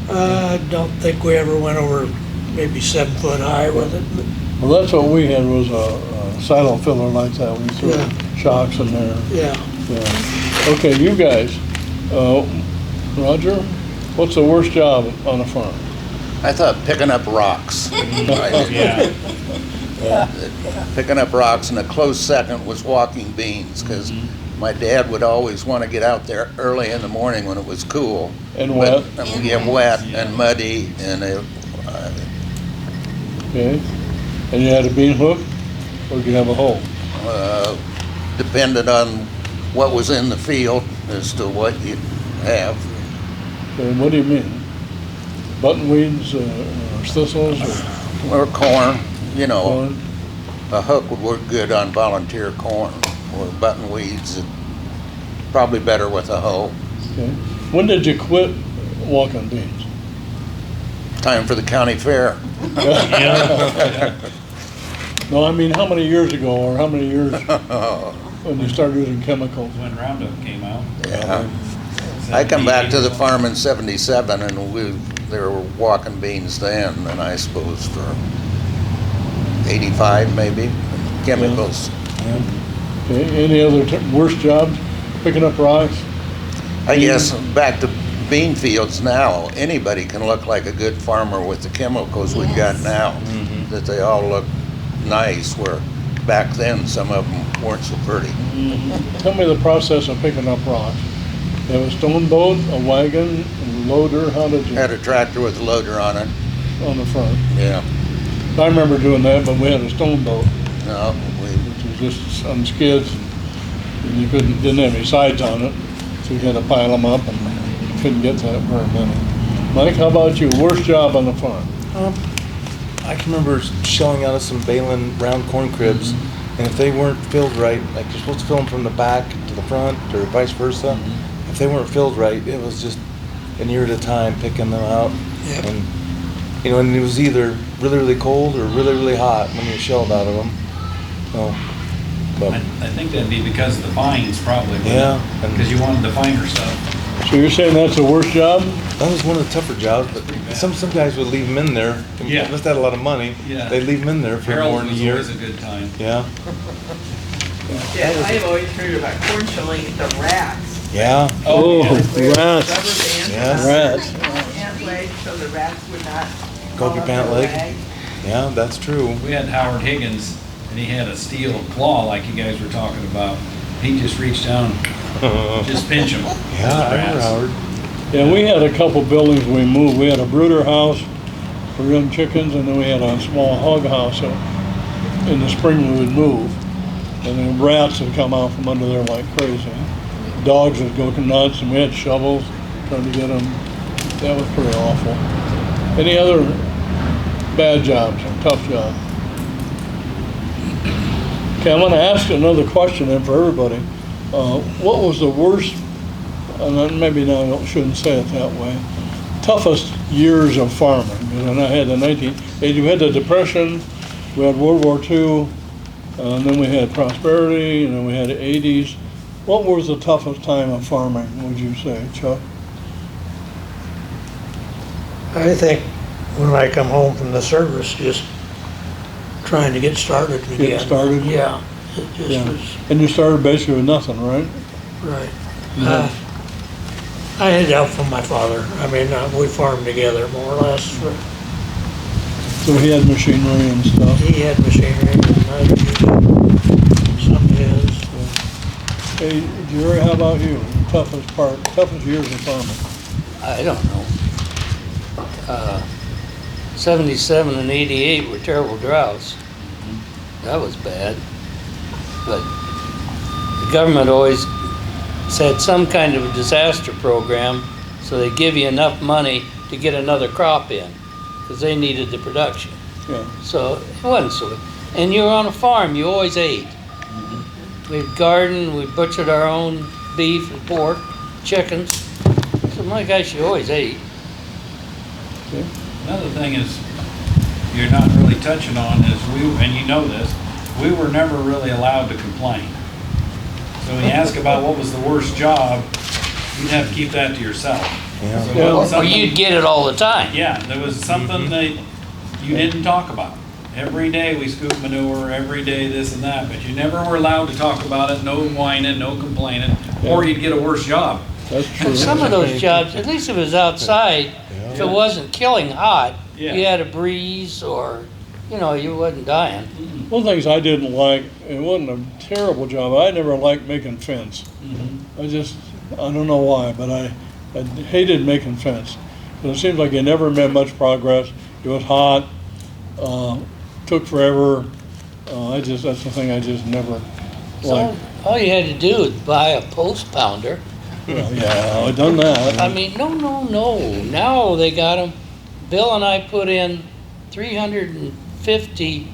Speaker 2: I don't think we ever went over maybe 7 foot high with it. But
Speaker 1: Well, that's what we had, was a silo filler like that. We threw
Speaker 2: Yeah.
Speaker 1: shocks in there.
Speaker 2: yeah,
Speaker 1: Yeah. Okay, you guys, Roger, what's the worst job on a farm?
Speaker 4: I thought picking up rocks.
Speaker 8: Yeah.
Speaker 4: Picking up rocks, and a close second was walking beans, because my dad would always want to get out there early in the morning when it was cool.
Speaker 1: And wet.
Speaker 4: Yeah, wet and muddy, and
Speaker 1: Okay. And you had a bean hook, or did you have a hoe?
Speaker 4: depended on what was in the field as to what you have.
Speaker 1: Okay, what do you mean? Buttonweeds, or thistles, or
Speaker 4: Or corn, you know,
Speaker 1: corn?
Speaker 4: a hook would work good on volunteer corn, or buttonweeds, and probably better with a hoe.
Speaker 1: Okay. When did you quit walking beans?
Speaker 4: Time for the county fair.
Speaker 1: No, I mean, how many years ago, or how many years when you started using chemicals?
Speaker 8: When Roundup came out.
Speaker 4: Yeah. I come back to the farm in '77, and they were walking beans then, and I suppose for '85 maybe, chemicals.
Speaker 1: Okay, any other worst jobs? Picking up rocks?
Speaker 4: I guess back to bean fields now, anybody can look like a good farmer with the chemicals we've got now, that they all look nice, where back then some of them weren't so pretty.
Speaker 1: Tell me the process of picking up rocks. You have a stone boat, a wagon, a loader, how did you,
Speaker 4: Had a tractor with a loader on it,
Speaker 1: on the front?
Speaker 4: yeah.
Speaker 1: I remember doing that, but we had a stone boat,
Speaker 4: No,
Speaker 1: which was just on skids, and you didn't have any sides on it, so you had to pile them up, and you couldn't get that very many. Mike, how about you? Worst job on the farm?
Speaker 5: I can remember shelling out of some baling round corn cribs, and if they weren't filled right, like you're supposed to fill them from the back to the front or vice versa, if they weren't filled right, it was just an year at a time picking them out.
Speaker 2: Yep.
Speaker 5: And, you know, and it was either really, really cold or really, really hot when you shelled out of them. So, but,
Speaker 8: I think that'd be because of the fines probably.
Speaker 5: yeah.
Speaker 8: Because you wanted the finer stuff.
Speaker 1: So you're saying that's the worst job?
Speaker 5: That was one of the tougher jobs, but some guys would leave them in there.
Speaker 8: Yeah.
Speaker 5: Unless they had a lot of money,
Speaker 8: Yeah.
Speaker 5: they'd leave them in there for more
Speaker 8: Harold
Speaker 5: than a
Speaker 8: was
Speaker 5: year.
Speaker 8: always a good time.
Speaker 5: Yeah,
Speaker 9: Yeah, I've always heard about corn shelling, the rats.
Speaker 5: yeah,
Speaker 1: Oh,
Speaker 9: Rubber
Speaker 1: rats.
Speaker 9: bands
Speaker 5: Yes.
Speaker 1: Rats.
Speaker 9: pant legs so the rats would not
Speaker 5: Go up your
Speaker 9: fall
Speaker 5: pant
Speaker 9: up
Speaker 5: leg.
Speaker 9: leg.
Speaker 5: yeah, that's true.
Speaker 8: We had Howard Higgins, and he had a steel claw like you guys were talking about. He just reached down, just pinch him.
Speaker 5: Yeah, I remember Howard.
Speaker 1: Yeah, we had a couple buildings we moved. We had a brooder house for young chickens, and then we had a small hog house. So in the spring we would move, and then rats would come out from under there like crazy. Dogs would go nuts, and we had shovels trying to get them. That was pretty awful. Any other bad jobs or tough jobs? Okay, I'm going to ask another question then for everybody. What was the worst, and then maybe now I shouldn't say it that way, toughest years of farming? And I had the 1980s, we had the Depression, we had World War II, and then we had prosperity, and then we had the 80s. What was the toughest time of farming, would you say, Chuck?
Speaker 2: I think when I come home from the service, just trying to get started again.
Speaker 1: Get started?
Speaker 2: Yeah, it just
Speaker 1: Yeah.
Speaker 2: was,
Speaker 1: And you started basically with nothing, right?
Speaker 2: right.
Speaker 1: Yeah.
Speaker 2: I had help from my father. I mean, we farmed together more or less.
Speaker 1: So he had machinery and stuff.
Speaker 2: He had machinery and I used some of his.
Speaker 1: Hey, Jerry, how about you? Toughest years of farming?
Speaker 3: I don't know. 77 and 88 were terrible droughts. That was bad. But the government always had some kind of a disaster program, so they give you enough money to get another crop in, because they needed the production.
Speaker 1: Yeah.
Speaker 3: So it wasn't so. And you were on a farm, you always ate. We'd garden, we butchered our own beef and pork, chickens. So my gosh, you always ate.
Speaker 8: Another thing is, you're not really touching on is and you know this, we were never really allowed to complain. So when you ask about what was the worst job, you'd have to keep that to yourself.
Speaker 5: Yeah.
Speaker 8: So
Speaker 1: Yeah.
Speaker 3: Or
Speaker 8: something-
Speaker 3: you'd get it all the time.
Speaker 8: Yeah, there was something that you didn't talk about. Every day we scoop manure, every day this and that, but you never were allowed to talk about it, no whining, no complaining, or you'd get a worse job.
Speaker 1: That's true.
Speaker 3: And some of those jobs, at least if it was outside, if it wasn't killing hot,
Speaker 8: Yeah.
Speaker 3: you had a breeze or, you wasn't dying.
Speaker 1: One of the things I didn't like, it wasn't a terrible job, I never liked making fence. I don't know why, but I hated making fence. But it seems like you never made much progress. It was hot, took forever. That's the thing I just never
Speaker 3: So
Speaker 1: liked.
Speaker 3: all you had to do was buy a post pounder.
Speaker 1: Yeah, I've done that.
Speaker 3: I mean, no. Now they got them. Bill and I put in 350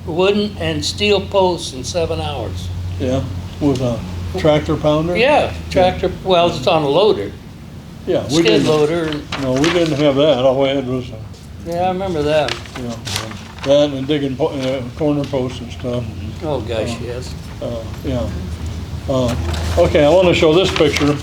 Speaker 3: wooden and steel posts in 7 hours.
Speaker 1: Yeah, with a tractor pounder?
Speaker 3: Yeah, tractor, well, it's on a loader,
Speaker 1: Yeah, we
Speaker 3: skid
Speaker 1: didn't,
Speaker 3: loader.
Speaker 1: no, we didn't have that. All we had was,
Speaker 3: Yeah, I remember that.
Speaker 1: that and digging corner posts and stuff.
Speaker 3: Oh, gosh, yes.
Speaker 1: Yeah. Okay, I want to show this picture.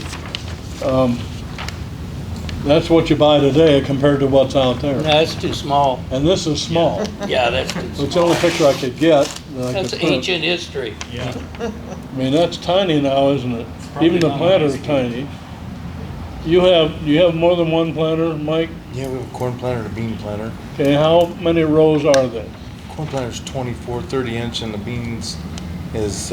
Speaker 1: That's what you buy today compared to what's out there.
Speaker 3: No, it's too small.
Speaker 1: And this is small.
Speaker 3: Yeah, that's too
Speaker 1: It's the
Speaker 3: small.
Speaker 1: only picture I could get. That I
Speaker 3: That's
Speaker 1: could print.
Speaker 3: ancient history.
Speaker 8: Yeah.
Speaker 1: I mean, that's tiny now, isn't it?
Speaker 8: probably
Speaker 1: Even the
Speaker 8: not
Speaker 1: planter's
Speaker 8: nice.
Speaker 1: tiny. You have more than one planter, Mike?
Speaker 5: Yeah, we have a corn planter and a bean planter.
Speaker 1: Okay, how many rows are there?
Speaker 5: Corn planter's 24, 30 inch, and the beans is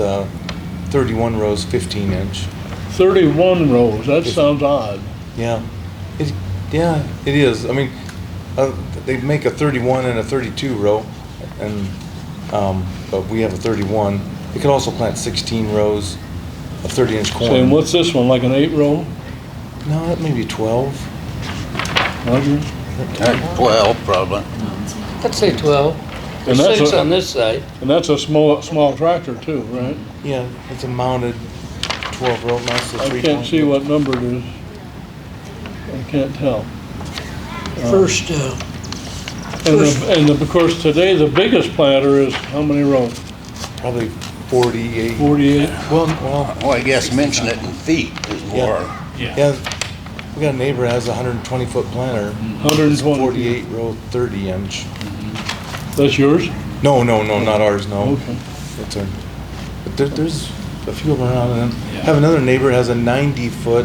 Speaker 5: 31 rows, 15 inch.
Speaker 1: 31 rows, that sounds odd.
Speaker 5: Yeah, it is. I mean, they make a 31 and a 32 row, and but we have a 31. You can also plant 16 rows of 30-inch corn.
Speaker 1: So, and what's this one, like an 8 row?
Speaker 5: No, that may be 12.
Speaker 1: Roger?
Speaker 4: 12 probably.
Speaker 3: Let's say 12.
Speaker 1: And
Speaker 3: There's
Speaker 1: that's
Speaker 3: 6 on this side.
Speaker 1: And that's a small tractor too, right?
Speaker 5: Yeah, it's a mounted 12 row, now it's the
Speaker 1: I
Speaker 5: 3.
Speaker 1: can't see what number it is. I can't tell.
Speaker 2: First,
Speaker 1: And of course, today, the biggest planter is how many rows?
Speaker 5: Probably 48.
Speaker 1: 48?
Speaker 5: Well,
Speaker 4: Well, I guess mention it in feet is more.
Speaker 5: yeah, we got a neighbor that has a 120-foot planter.
Speaker 1: 120.
Speaker 5: 48 row, 30 inch.
Speaker 1: That's yours?
Speaker 5: No, not ours, no.
Speaker 1: Okay.
Speaker 5: It's a, but there's a few of them around, and then have another neighbor that has a 90-foot,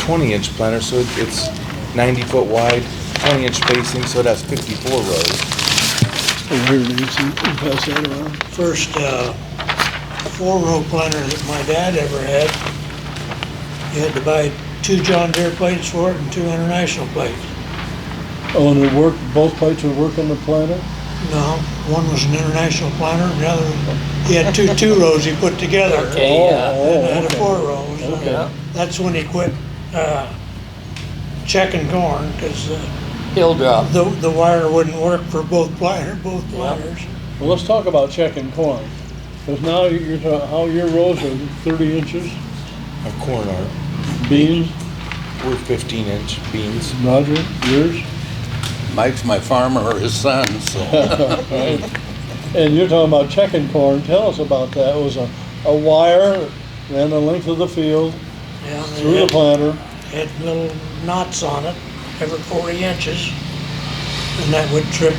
Speaker 5: 20-inch planter, so it's 90-foot wide, 20-inch spacing, so it has 54 rows.
Speaker 1: Oh, here it is. You can pass that around.
Speaker 2: first 4-row planter that my dad ever had, you had to buy 2 John Deere plates for it and 2 International plates.
Speaker 1: Oh, and it worked, both plates would work on the planter?
Speaker 2: No, one was an International planter, and the other, he had 2 rows he put together.
Speaker 3: Okay, yeah.
Speaker 2: And had a
Speaker 1: okay.
Speaker 2: 4 rows.
Speaker 3: Yeah.
Speaker 2: That's when he quit checking corn, because
Speaker 3: Hill drop.
Speaker 2: the wire wouldn't work for both planters.
Speaker 1: Well, let's talk about checking corn. Because now you're talking, how your rows are 30 inches,
Speaker 5: A corn art,
Speaker 1: beans,
Speaker 5: we're 15-inch beans.
Speaker 1: Roger, yours?
Speaker 4: Mike's my farmer, his son, so.
Speaker 1: Right. And you're talking about checking corn. Tell us about that. It was a wire, ran the length of the field,
Speaker 2: Yeah,
Speaker 1: through the planter.
Speaker 2: had little knots on it every 40 inches, and that would trip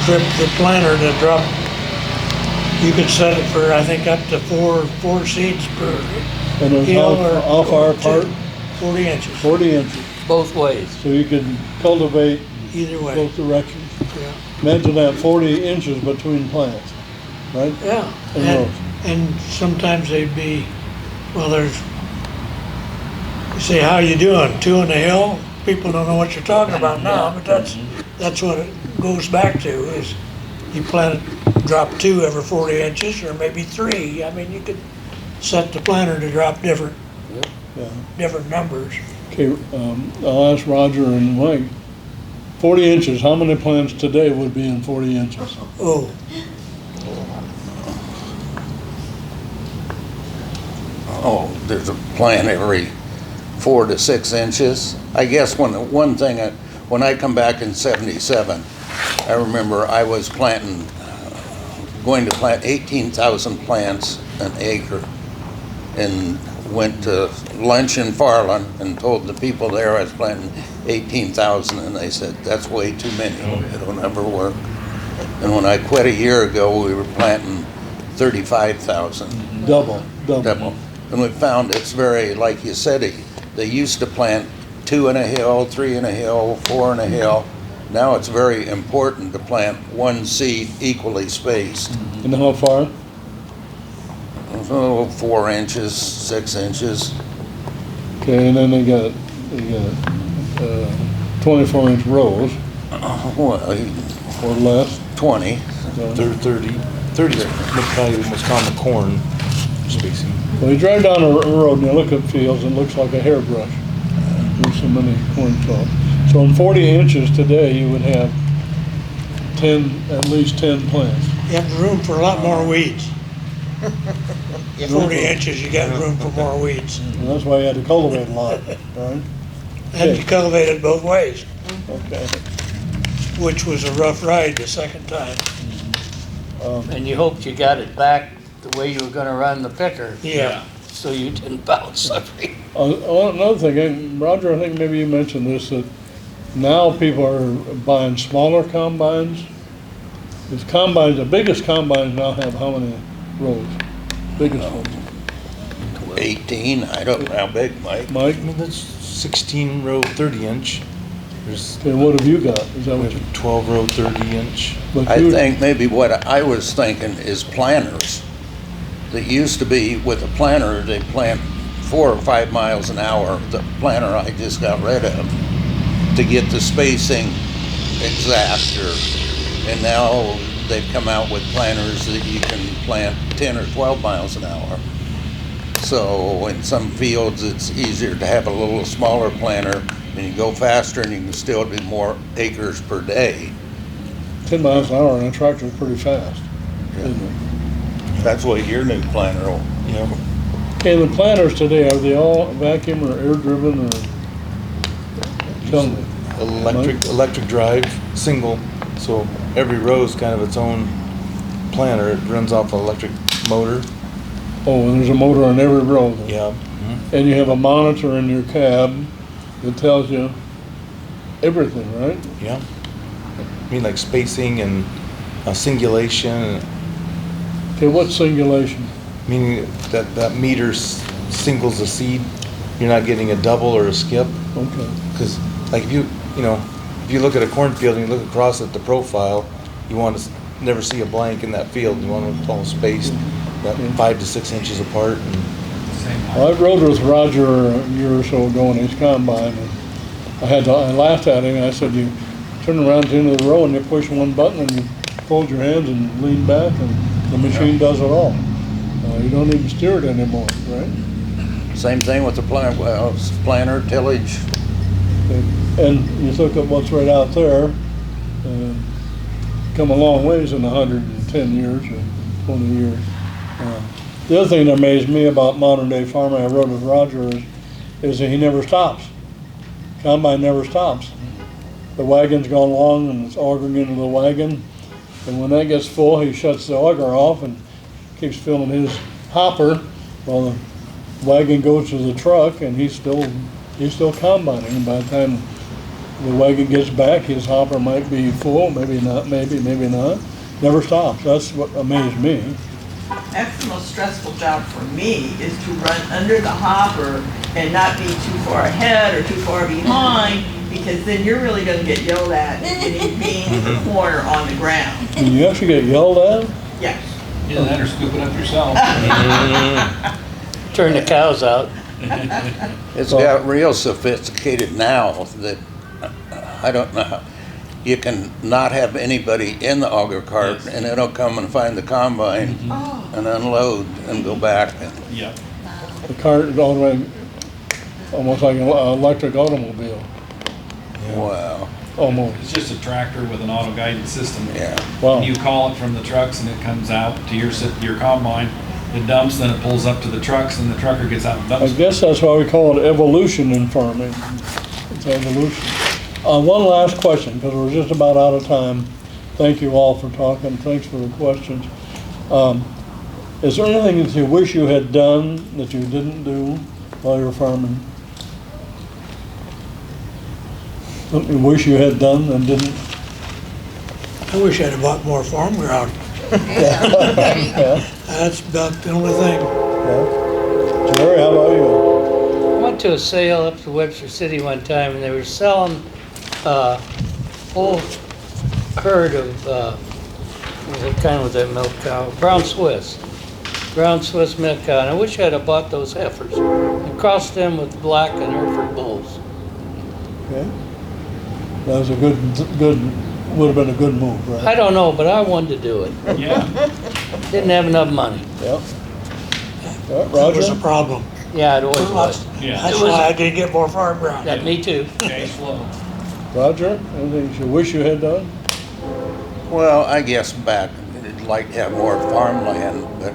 Speaker 2: the planter to drop. You could set it for, I think, up to four seeds per
Speaker 1: And it was
Speaker 2: hill or
Speaker 1: how far apart?
Speaker 2: 40 inches,
Speaker 1: 40 inches.
Speaker 3: Both ways.
Speaker 1: So you could cultivate
Speaker 2: either way.
Speaker 1: both directions.
Speaker 2: Yeah.
Speaker 1: Imagine that 40 inches between plants, right?
Speaker 2: Yeah,
Speaker 1: And
Speaker 2: and,
Speaker 1: rows.
Speaker 2: and sometimes they'd be, well, there's, you say, how you doing? 2 on the hill? People don't know what you're talking about now, but that's what it goes back to, is you plant, drop 2 every 40 inches, or maybe 3. I mean, you could set the planter to drop different numbers.
Speaker 1: Okay, I'll ask Roger and Mike. 40 inches, how many plants today would be in 40 inches?
Speaker 2: Oh,
Speaker 4: Oh, there's a plant every 4 to 6 inches. I guess one thing, when I come back in '77, I remember I was going to plant 18,000 plants an acre, and went to lunch in Farland and told the people there I was planting 18,000, and they said, that's way too many, it'll never work. And when I quit a year ago, we were planting 35,000.
Speaker 1: Double.
Speaker 4: And we found it's very, like you said, they used to plant 2 in a hill, 3 in a hill, 4 in a hill. Now it's very important to plant 1 seed equally spaced.
Speaker 1: And how far?
Speaker 4: 4 inches, 6 inches.
Speaker 1: Okay, and then they got 24-inch rows
Speaker 4: Well,
Speaker 1: or less.
Speaker 4: 20.
Speaker 5: They're 30. 30 is probably the most common corn spacing.
Speaker 1: Well, you drive down a road and you look at fields, and it looks like a hairbrush. There's so many corn stalks. So in 40 inches today, you would have at least 10 plants.
Speaker 2: you have room for a lot more weeds. 40 inches, you got room for more weeds.
Speaker 1: And that's why you had to cultivate a lot, right?
Speaker 2: And you cultivated both ways,
Speaker 1: Okay.
Speaker 2: which was a rough ride the second time.
Speaker 3: And you hoped you got it back the way you were gonna run the picker,
Speaker 2: Yeah.
Speaker 3: so you didn't bounce every.
Speaker 1: Another thing, Roger, I think maybe you mentioned this, that now people are buying smaller combines. These combines, the biggest combines now have how many rows? Biggest ones.
Speaker 4: 18, I don't know how big, Mike.
Speaker 1: Mike,
Speaker 5: I mean, that's 16 row, 30 inch. There's
Speaker 1: okay, what have you got? Is that
Speaker 5: we
Speaker 1: what you?
Speaker 5: have 12 row, 30 inch.
Speaker 1: But
Speaker 4: I
Speaker 1: you-
Speaker 4: think maybe what I was thinking is planters. That used to be with a planter, they plant 4 or 5 miles an hour. The planter I just got rid of to get the spacing exact. And now they've come out with planters that you can plant 10 or 12 miles an hour. So in some fields, it's easier to have a little smaller planter, and you go faster and you can still do more acres per day.
Speaker 1: 10 miles an hour on a tractor is pretty fast, isn't it?
Speaker 4: That's what your new planter will.
Speaker 5: Yeah.
Speaker 1: Okay, the planters today, are they all vacuum or air driven or? Tell me.
Speaker 5: Electric drive, single, so every row is kind of its own planter. It runs off an electric motor.
Speaker 1: Oh, and there's a motor on every row then?
Speaker 5: Yeah.
Speaker 1: And you have a monitor in your cab that tells you everything, right?
Speaker 5: Yeah. I mean, like spacing and singulation,
Speaker 1: Okay, what's singulation?
Speaker 5: meaning that meter singles a seed. You're not getting a double or a skip.
Speaker 1: Okay.
Speaker 5: Because, like, if you look at a cornfield and you look across at the profile, you want to never see a blank in that field. You want it all spaced, about 5 to 6 inches apart. And
Speaker 1: Well, I rode with Roger a year or so ago in his combine, and I laughed at him, and I said, you turn around to the end of the row and you push one button and you fold your hands and lean back and the machine does it all. You don't even steer it anymore, right?
Speaker 4: Same thing with the planter, tillage.
Speaker 1: And you look at what's right out there, come a long ways in 110 years or 20 years. The other thing that amazed me about modern day farming, I rode with Roger, is that he never stops. Combine never stops. The wagon's gone along and it's augering into the wagon, and when that gets full, he shuts the auger off and keeps filling his hopper while the wagon goes to the truck, and he's still combining. And by the time the wagon gets back, his hopper might be full, maybe not, maybe not. Never stops. That's what amazed me.
Speaker 9: That's the most stressful job for me, is to run under the hopper and not be too far ahead or too far behind, because then you're really gonna get yelled at and getting beans in the corner on the ground.
Speaker 1: Do you actually get yelled at?
Speaker 9: Yeah.
Speaker 8: Either that or scoop it up yourself.
Speaker 3: Turn the cows out.
Speaker 4: It's got real sophisticated now that I don't know how. You can not have anybody in the auger cart,
Speaker 8: Yes.
Speaker 4: and it'll come and find the combine and unload and go back.
Speaker 8: Yeah.
Speaker 1: The cart is all the way, almost like an electric automobile,
Speaker 4: Wow.
Speaker 1: almost.
Speaker 8: It's just a tractor with an auto guidance system.
Speaker 4: Yeah.
Speaker 1: Wow.
Speaker 8: You call it from the trucks and it comes out to your combine. It dumps, then it pulls up to the trucks, and the trucker gets out and
Speaker 1: I
Speaker 8: dumps.
Speaker 1: guess that's why we call it evolution in farming. It's evolution. One last question, because we're just about out of time. Thank you all for talking. Thanks for the questions. Is there anything that you wish you had done that you didn't do while you were farming? Something you wish you had done and didn't?
Speaker 2: I wish I'd have bought more farm ground.
Speaker 1: Yeah.
Speaker 2: That's about the only thing.
Speaker 1: Yeah. Jerry, how about you?
Speaker 3: I went to a sale up to Webster City one time, and they were selling a whole herd of, what kind was that milk cow? Brown Swiss milk cow, and I wish I'd have bought those heifers and crossed them with black and Hereford bulls.
Speaker 1: Okay. That was a good, would have been a good move, right?
Speaker 3: I don't know, but I wanted to do it.
Speaker 8: Yeah.
Speaker 3: Didn't have enough money.
Speaker 1: Yep.
Speaker 2: That was a
Speaker 1: Roger?
Speaker 2: problem.
Speaker 3: Yeah, it always was.
Speaker 8: Yeah.
Speaker 2: That's why I didn't get more farm ground.
Speaker 3: Yeah, me too.
Speaker 8: Cash flow.
Speaker 1: Roger, anything you wish you had done?
Speaker 4: Well, I guess back, I'd like to have more farmland, but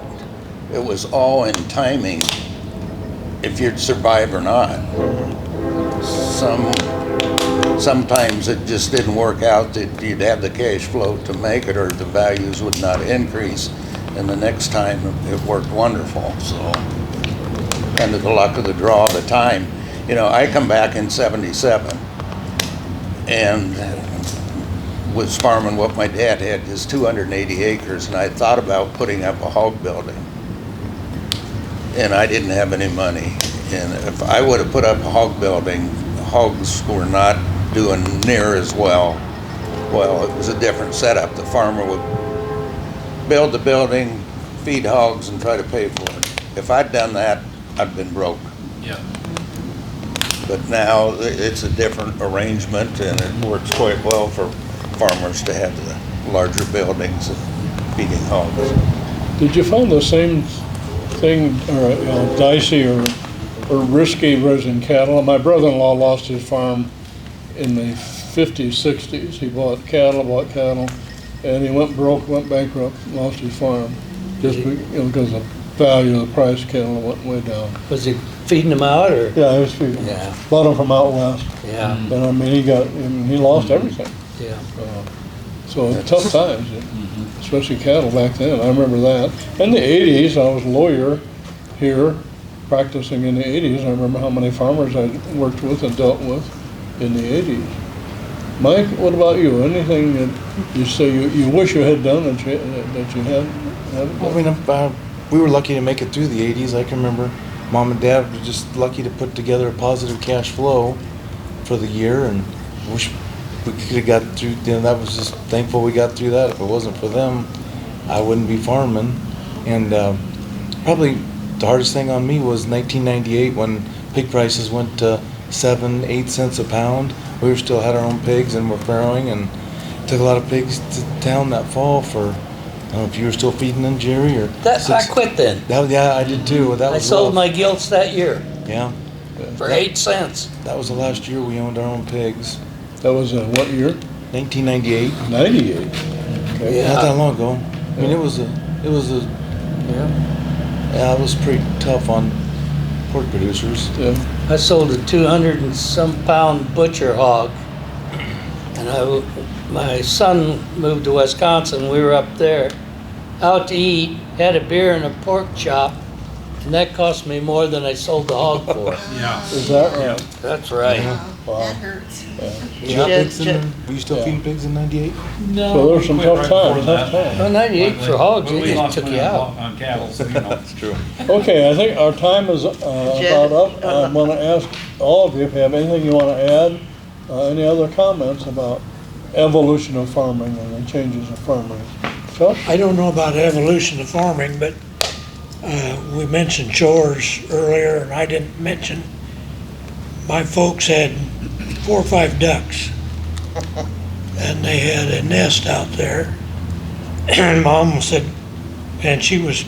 Speaker 4: it was all in timing, if you'd survive or not. Sometimes it just didn't work out that you'd have the cash flow to make it, or the values would not increase. And the next time it worked wonderful, so kind of the luck of the draw of the time. You know, I come back in '77 and was farming what my dad had, his 280 acres, and I thought about putting up a hog building. And I didn't have any money. And if I would have put up a hog building, hogs were not doing near as well. Well, it was a different setup. The farmer would build the building, feed hogs, and try to pay for it. If I'd done that, I'd been broke.
Speaker 8: Yeah.
Speaker 4: But now it's a different arrangement, and it works quite well for farmers to have the larger buildings and feeding hogs.
Speaker 1: Did you find the same thing, or dicey or risky raising cattle? My brother-in-law lost his farm in the 50s, 60s. He bought cattle, and he went broke, went bankrupt, lost his farm. just, because the value of the price of cattle went way down.
Speaker 3: Was he feeding them out or?
Speaker 1: Yeah, he was feeding.
Speaker 3: Yeah.
Speaker 1: Bought them from out west,
Speaker 3: Yeah,
Speaker 1: and I mean, he lost everything.
Speaker 3: yeah.
Speaker 1: So tough times, especially cattle back then, I remember that. In the 80s, I was a lawyer here, practicing in the 80s. I remember how many farmers I worked with and dealt with in the 80s. Mike, what about you? Anything that you say you wish you had done that you haven't
Speaker 5: I
Speaker 1: done?
Speaker 5: mean, we were lucky to make it through the 80s. I can remember Mom and Dad were just lucky to put together a positive cash flow for the year, and wish we could have got through. That was just thankful we got through that. If it wasn't for them, I wouldn't be farming. And probably the hardest thing on me was 1998 when pig prices went to 7-8 cents a pound. We still had our own pigs and were farrowing, and took a lot of pigs to town that fall for. I don't know if you were still feeding them, Jerry, or
Speaker 3: I quit then.
Speaker 5: yeah, I did too. That
Speaker 3: I
Speaker 5: was
Speaker 3: sold
Speaker 5: rough.
Speaker 3: my gilts that year
Speaker 5: Yeah,
Speaker 3: for 8 cents.
Speaker 5: that was the last year we owned our own pigs.
Speaker 1: That was what year?
Speaker 5: 1998.
Speaker 1: 98. Okay.
Speaker 3: Yeah.
Speaker 5: Not that long ago. I mean, it was pretty tough on pork producers.
Speaker 1: Yeah.
Speaker 3: I sold a 200 and some pound butcher hog, and my son moved to Wisconsin. We were up there, out to eat, had a beer and a pork chop, and that cost me more than I sold the hog for.
Speaker 8: Yeah.
Speaker 1: Is that right?
Speaker 3: That's right.
Speaker 1: Wow.
Speaker 7: That hurts.
Speaker 5: Did you have
Speaker 6: Jed-
Speaker 5: pigs
Speaker 6: Jed-
Speaker 5: were you still
Speaker 1: Yeah.
Speaker 5: feeding pigs in 98?
Speaker 8: No.
Speaker 1: So there's some
Speaker 8: we quit
Speaker 1: tough
Speaker 8: right
Speaker 1: times,
Speaker 8: before
Speaker 1: tough
Speaker 8: that.
Speaker 1: times.
Speaker 3: Well, 98 for hogs,
Speaker 8: We
Speaker 3: they just
Speaker 8: lost
Speaker 3: took
Speaker 8: money
Speaker 3: you
Speaker 8: on
Speaker 3: out.
Speaker 8: on cattle, so, you know.
Speaker 5: That's true.
Speaker 1: Okay, I think our time is about up. I want to ask all of you if you have anything you want to add, any other comments about evolution of farming and the changes of farming. Chuck?
Speaker 2: I don't know about evolution of farming, but we mentioned chores earlier, and I didn't mention, my folks had 4 or 5 ducks, and they had a nest out there, and Mom said, and she was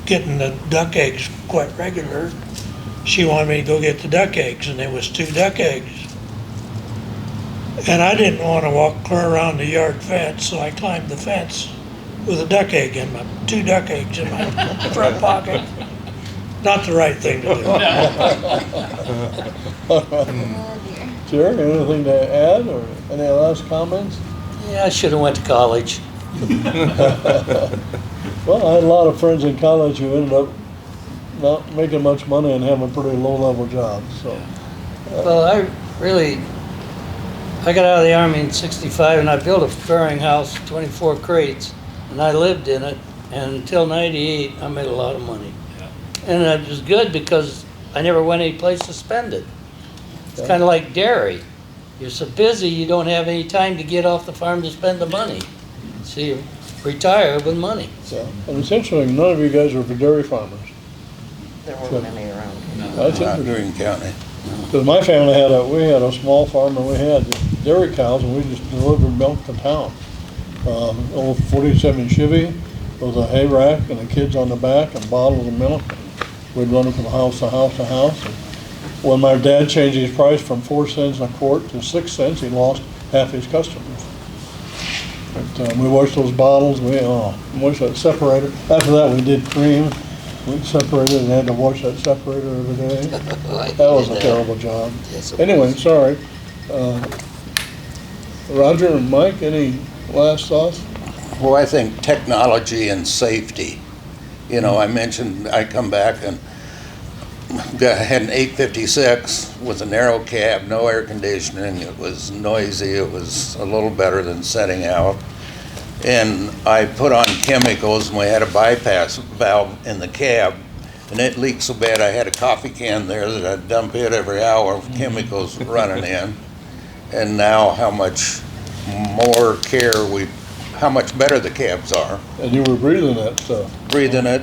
Speaker 2: getting the duck eggs quite regular, she wanted me to go get the duck eggs, and there was 2 duck eggs. And I didn't want to walk clear around the yard fence, so I climbed the fence with a duck egg in my, 2 duck eggs in my front pocket. Not the right thing to do.
Speaker 7: Oh dear.
Speaker 1: Jerry, anything to add or any last comments?
Speaker 3: Yeah, I should have went to college.
Speaker 1: Well, I had a lot of friends in college who ended up not making much money and having pretty low-level jobs, so.
Speaker 3: Well, I got out of the Army in 65 and I built a farrowing house, 24 crates, and I lived in it, and until 98, I made a lot of money. And it was good because I never went any place to spend it. It's kind of like Derry. You're so busy, you don't have any time to get off the farm to spend the money. So you retire with money.
Speaker 1: Yeah. And it's interesting, none of you guys are dairy farmers.
Speaker 6: There weren't many around.
Speaker 1: That's
Speaker 4: Not
Speaker 1: interesting.
Speaker 4: Greene County.
Speaker 1: Because my family we had a small farm and we had dairy cows and we just delivered milk to town. Old 47 Chevy with a hay rack and the kids on the back and bottles of milk. We'd run them from house to house to house. And when my dad changed his price from 4 cents a quart to 6 cents, he lost half his customers. But we washed those bottles, we washed that separator. After that, we did cream. We separated and had to wash that separator every day. That was a terrible job.
Speaker 3: Yes, it
Speaker 1: Anyway,
Speaker 3: was.
Speaker 1: sorry. Roger and Mike, any last thoughts?
Speaker 4: Well, I think technology and safety. You know, I mentioned I come back and had an 856 with a narrow cab, no air conditioning. It was noisy. It was a little better than setting out. And I put on chemicals, and we had a bypass valve in the cab, and it leaked so bad I had a coffee can there that I'd dump it every hour of chemicals running in. And now how much more care how much better the cabs are.
Speaker 1: And you were breathing that stuff.
Speaker 4: Breathing it,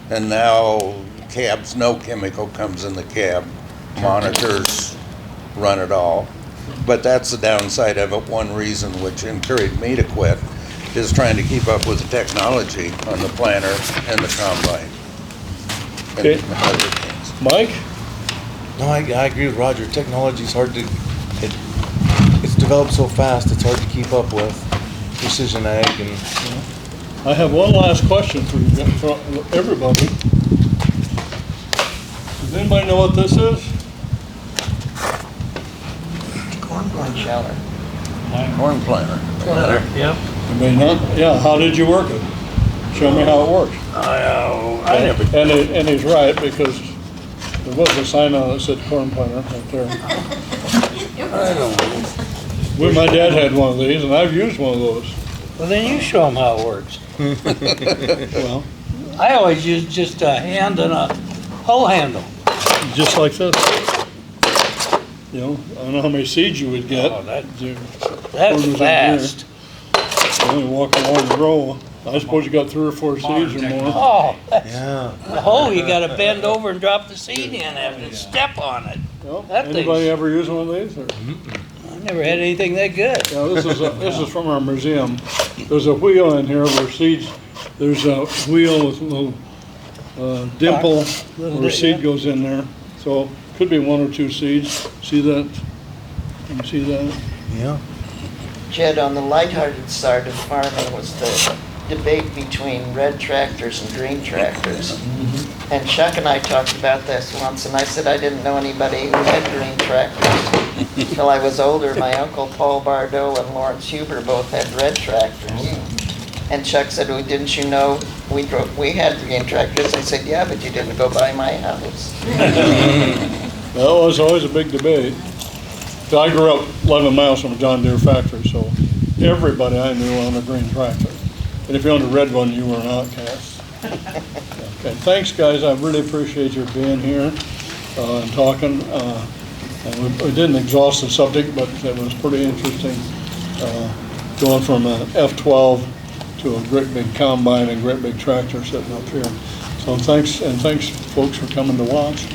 Speaker 4: and now cabs, no chemical comes in the cab. Monitors run it all. But that's the downside of it. One reason which encouraged me to quit is trying to keep up with the technology on the planter and the combine. And
Speaker 1: Okay.
Speaker 4: other things.
Speaker 1: Mike?
Speaker 5: No, I agree with Roger. Technology's hard to, it's developed so fast, it's hard to keep up with. Precision ag and
Speaker 1: I have one last question for you, for everybody. Does anybody know what this is?
Speaker 2: Corn
Speaker 6: Corn sheller.
Speaker 4: Corn planter.
Speaker 3: Yep.
Speaker 1: Anybody know? Yeah, how did you work it? Show me how it works.
Speaker 3: I never.
Speaker 1: And he's right, because there was a sign on it that said corn planter right there.
Speaker 3: I don't know.
Speaker 1: My dad had one of these, and I've used one of those.
Speaker 3: Well, then you show them how it works.
Speaker 1: Well,
Speaker 3: I always use just a hand and a hoe handle.
Speaker 1: just like this. You know, I don't know how many seeds you would get.
Speaker 3: Oh,
Speaker 1: Quarters
Speaker 3: That's
Speaker 1: in here.
Speaker 3: fast.
Speaker 1: You only walk along the row. I suppose you got 3 or 4
Speaker 8: Modern
Speaker 1: seeds or more.
Speaker 3: Oh,
Speaker 5: Yeah.
Speaker 3: the hoe, you gotta bend over and drop the seed in and step on it.
Speaker 1: Well,
Speaker 3: That
Speaker 1: anybody
Speaker 3: thing's-
Speaker 1: ever use one of these? Or?
Speaker 3: I never had anything that good.
Speaker 1: Yeah, this is from our museum. There's a wheel in here where seeds, there's a wheel with a little dimple
Speaker 3: Little
Speaker 1: where a
Speaker 3: bit,
Speaker 1: seed
Speaker 3: yeah.
Speaker 1: goes in there. So could be 1 or 2 seeds. See that? Can you see that?
Speaker 5: Yeah.
Speaker 6: Jed, on the lighthearted side of farming was the debate between red tractors and green tractors. And Chuck and I talked about this once, and I said I didn't know anybody who had green tractors. Till I was older, my uncle Paul Bardot and Lawrence Huber both had red tractors. And Chuck said, well, didn't you know we had green tractors? I said, yeah, but you didn't go by my house.
Speaker 1: Well, it was always a big debate. So I grew up 11 miles from a John Deere factory, so everybody I knew owned a green tractor. And if you owned a red one, you were an outcast. Okay, thanks, guys. I really appreciate your being here and talking. And we didn't exhaust the subject, but it was pretty interesting going from an F-12 to a great big combine and great big tractor sitting up here. So thanks, and thanks, folks, for coming to watch.